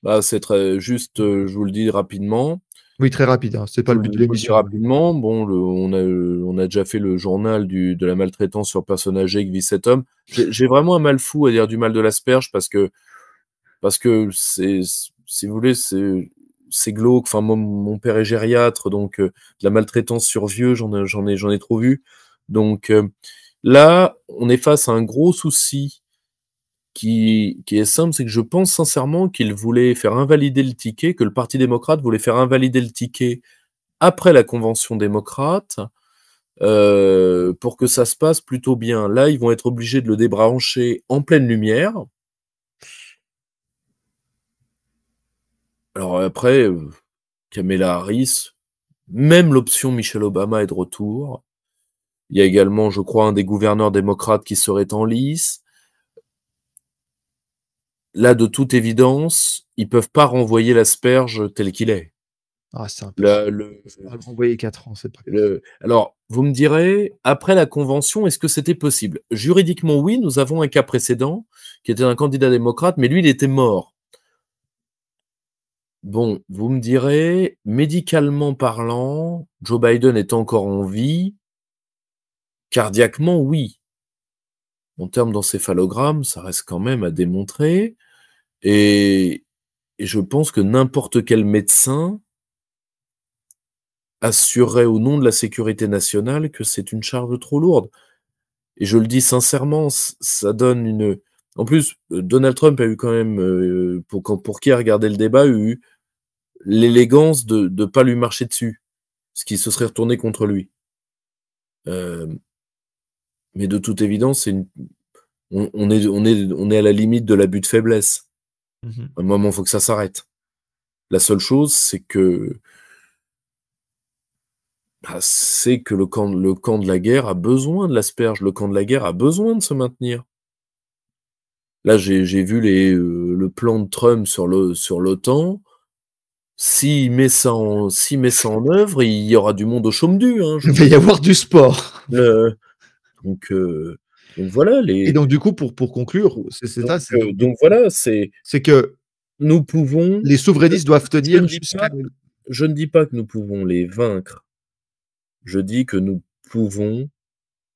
Bah, c'est très juste, je vous le dis rapidement. Oui, très rapide, hein, c'est pas le but de Je vous le dis l'émission. rapidement. Bon, on a déjà fait le journal de la maltraitance sur personnes âgées que vit cet homme. J'ai vraiment un mal fou à dire du mal de l'asperge parce que c'est, si vous voulez, c'est glauque. Enfin, mon père est gériatre, donc de la maltraitance sur vieux, j'en ai trop vu. Donc là, on est face à un gros souci qui est simple, c'est que je pense sincèrement qu'il voulait faire invalider le ticket, que le Parti démocrate voulait faire invalider le ticket après la convention démocrate, pour que ça se passe plutôt bien. Là, ils vont être obligés de le débrancher en pleine lumière. Alors après, Kamala Harris, même l'option Michelle Obama est de retour. Il y a également, je crois, un des gouverneurs démocrates qui serait en lice. Là, de toute évidence, ils peuvent pas renvoyer l'asperge tel qu'il est. Ah, c'est impossible. Le, On va le renvoyer 4 ans, c'est pas alors, vous me direz, après la convention, est-ce que c'était possible? Juridiquement, oui, nous avons un cas précédent, qui était un candidat démocrate, mais lui, il était mort. Bon, vous me direz, médicalement parlant, Joe Biden est encore en vie, cardiaquement, oui. En termes d'encéphalogramme, ça reste quand même à démontrer, et je pense que n'importe quel médecin assurerait au nom de la sécurité nationale que c'est une charge trop lourde. Et je le dis sincèrement, ça donne une... En plus, Donald Trump a eu quand même, pour qui a regardé le débat, a eu l'élégance de ne pas lui marcher dessus, ce qui se serait retourné contre lui. Mais de toute évidence, on est à la limite de l'abus de faiblesse. À un moment, il faut que ça s'arrête. La seule chose, c'est que le camp de la guerre a besoin de l'asperge, le camp de la guerre a besoin de se maintenir. Là, j'ai vu le plan de Trump sur l'OTAN. S'il met ça en œuvre, il y aura du monde au chaume-du. Hein, Il va y avoir du sport. Donc voilà. Et donc, du coup, pour conclure, c'est ça. Donc voilà, c'est que nous pouvons. les souverainistes doivent tenir jusqu'à. Je ne dis pas que nous pouvons les vaincre. Je dis que nous pouvons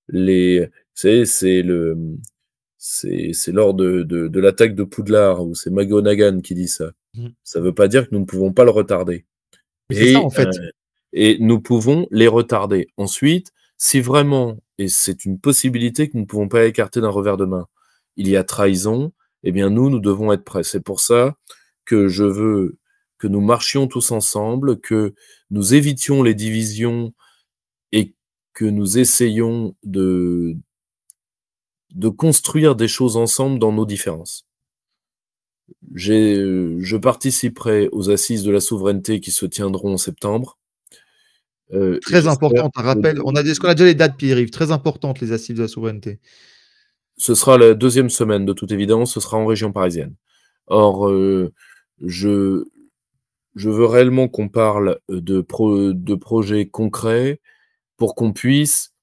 les. C'est lors de l'attaque de Poudlard, où c'est McGonagall qui dit ça. Ça ne veut pas dire que nous ne pouvons pas le retarder. Mais c'est ça, en fait. Et nous pouvons les retarder. Ensuite, si vraiment, et c'est une possibilité que nous ne pouvons pas écarter d'un revers de main, il y a trahison, eh bien nous devons être prêts. C'est pour ça que je veux que nous marchions tous ensemble, que nous évitions les divisions et que nous essayions de construire des choses ensemble dans nos différences. Je participerai aux assises de la souveraineté qui se tiendront en septembre. Et Très j'espère importante, un rappel. Est-ce qu'on a déjà les dates, Pierre-Yves? Très importantes, les assises de la souveraineté. ce sera la 2e semaine, de toute évidence, ce sera en région parisienne. Or, je veux réellement qu'on parle de projets concrets pour qu'on puisse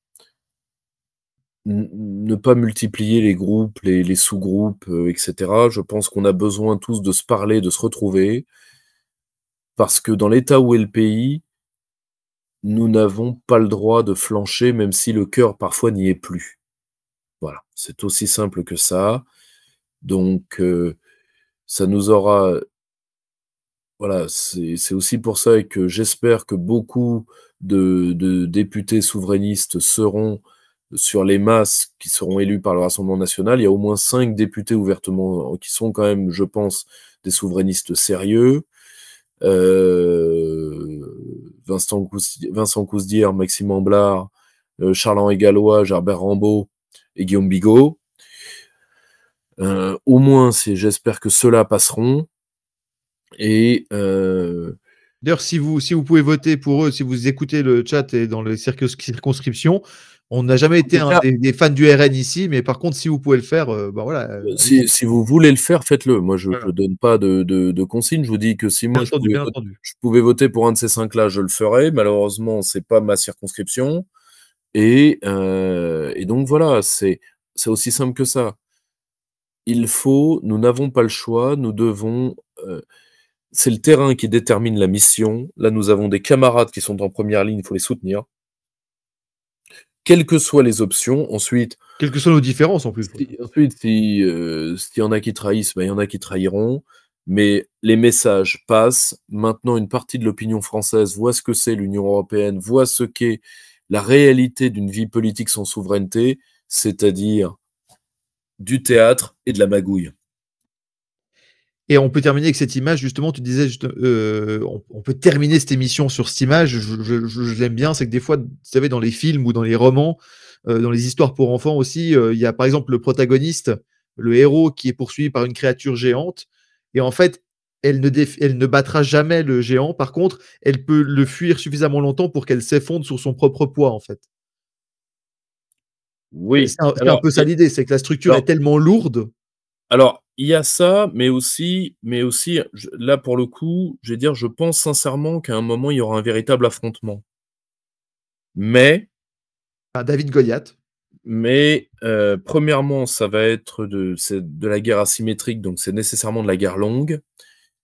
ne pas multiplier les groupes, les sous-groupes, etc. Je pense qu'on a besoin tous de se parler, de se retrouver, parce que dans l'état où est le pays, nous n'avons pas le droit de flancher, même si le cœur parfois n'y est plus. Voilà, c'est aussi simple que ça. Donc, ça nous aura... Voilà, c'est aussi pour ça que j'espère que beaucoup de députés souverainistes seront sur les masses qui seront élus par le Rassemblement national. Il y a au moins 5 députés ouvertement qui sont quand même, je pense, des souverainistes sérieux. Vincent Cousdière, Maxime Amblard, Charles-Henri Gallois, Gerbert Rambaud et Guillaume Bigot. Au moins, j'espère que ceux-là passeront. Et D'ailleurs, si vous pouvez voter pour eux, si vous écoutez le chat et dans les circonscriptions, on n'a jamais été des fans du RN ici, mais par contre, si vous pouvez le faire, ben voilà. Si vous voulez le faire, faites-le. Moi, je Voilà. donne pas de consignes. Je vous dis que si moi Bien je entendu. pouvais voter pour un de ces 5-là, je le ferais. Malheureusement, c'est pas ma circonscription. Et donc voilà, c'est aussi simple que ça. Nous n'avons pas le choix, nous devons. C'est le terrain qui détermine la mission. Là, nous avons des camarades qui sont en première ligne, il faut les soutenir. Quelles que soient les options. Ensuite, quelles que soient nos différences en plus. Ensuite, s'il y en a qui trahissent, ben, il y en a qui trahiront. Mais les messages passent. Maintenant, une partie de l'opinion française voit ce que c'est l'Union européenne, voit ce qu'est la réalité d'une vie politique sans souveraineté, c'est-à-dire du théâtre et de la magouille. Et on peut terminer avec cette image, justement, tu disais, on peut terminer cette émission sur cette image, je l'aime bien, c'est que des fois, vous savez, dans les films ou dans les romans, dans les histoires pour enfants aussi, il y a par exemple le protagoniste, le héros qui est poursuivi par une créature géante, et en fait, elle ne battra jamais le géant, par contre, elle peut le fuir suffisamment longtemps pour qu'elle s'effondre sur son propre poids, en fait. Oui. C'est un peu ça l'idée, c'est que la structure est tellement lourde. Alors, il y a ça, mais aussi, là, pour le coup, je vais dire, je pense sincèrement qu'à un moment, il y aura un véritable affrontement. Mais... David Goliath. Mais premièrement, ça va être de la guerre asymétrique, donc c'est nécessairement de la guerre longue.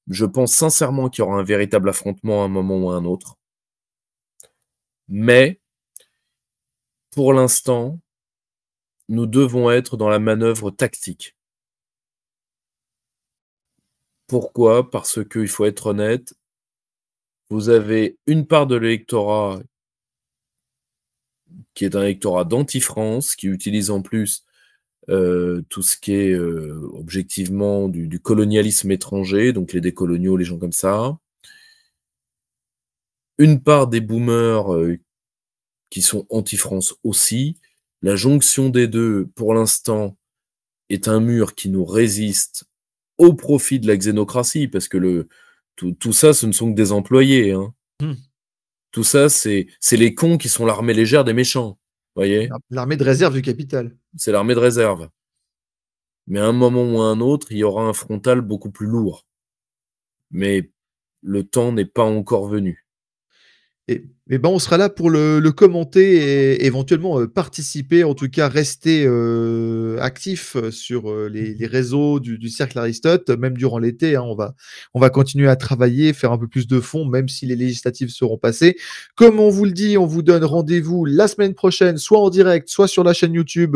Je pense sincèrement qu'il y aura un véritable affrontement à un moment ou à un autre. Mais, pour l'instant, nous devons être dans la manœuvre tactique. Pourquoi? Parce qu'il faut être honnête, vous avez une part de l'électorat qui est un électorat d'anti-France, qui utilise en plus tout ce qui est objectivement du colonialisme étranger, donc les décoloniaux, les gens comme ça. Une part des boomers qui sont anti-France aussi. La jonction des deux, pour l'instant, est un mur qui nous résiste au profit de la xénocratie, parce que tout ça, ce ne sont que des employés. Hein. Tout ça, c'est les cons qui sont l'armée légère des méchants. Voyez ? L'armée de réserve du capital. C'est l'armée de réserve. Mais à un moment ou à un autre, il y aura un frontal beaucoup plus lourd. Mais le temps n'est pas encore venu. Et ben on sera là pour le commenter et éventuellement participer, en tout cas rester actif sur les réseaux du Cercle Aristote, même durant l'été. Hein, on va continuer à travailler, faire un peu plus de fond, même si les législatives seront passées. Comme on vous le dit, on vous donne rendez-vous la semaine prochaine, soit en direct, soit sur la chaîne YouTube,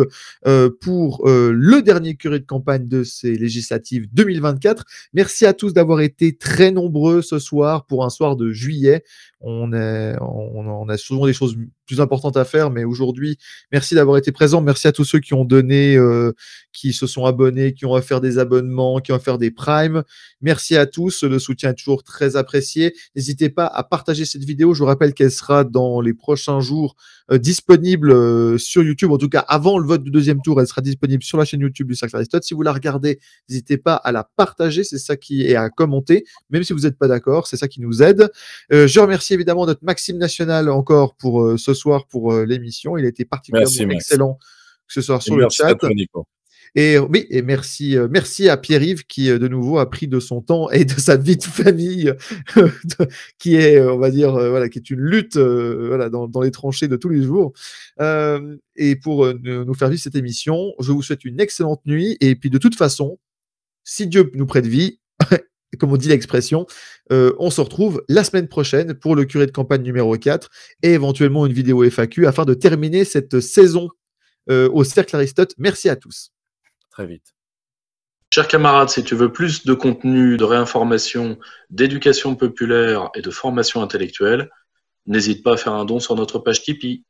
pour le dernier curé de campagne de ces législatives 2024. Merci à tous d'avoir été très nombreux ce soir pour un soir de juillet. On a souvent des choses plus importantes à faire, mais aujourd'hui, merci d'avoir été présent. Merci à tous ceux qui ont donné, qui se sont abonnés, qui ont offert des abonnements, qui ont offert des primes. Merci à tous. Le soutien est toujours très apprécié. N'hésitez pas à partager cette vidéo. Je vous rappelle qu'elle sera dans les prochains jours disponible sur YouTube. En tout cas, avant le vote du deuxième tour, elle sera disponible sur la chaîne YouTube du Cercle Aristote. Si vous la regardez, n'hésitez pas à la partager. C'est ça qui est à commenter, même si vous n'êtes pas d'accord. C'est ça qui nous aide. Je remercie évidemment notre Maxime National encore pour ce soir pour l'émission. Il a été particulièrement excellent ce soir sur le chat. Et oui, et merci à Pierre-Yves qui, de nouveau, a pris de son temps et de sa vie de famille, qui est, on va dire, voilà, qui est une lutte, voilà, dans les tranchées de tous les jours. Et pour nous faire vivre cette émission, je vous souhaite une excellente nuit. Et puis, de toute façon, si Dieu nous prête vie, comme on dit l'expression, on se retrouve la semaine prochaine pour le curé de campagne numéro 4 et éventuellement une vidéo FAQ afin de terminer cette saison au Cercle Aristote. Merci à tous. Très vite. Chers camarades, si tu veux plus de contenu, de réinformation, d'éducation populaire et de formation intellectuelle, n'hésite pas à faire un don sur notre page Tipeee.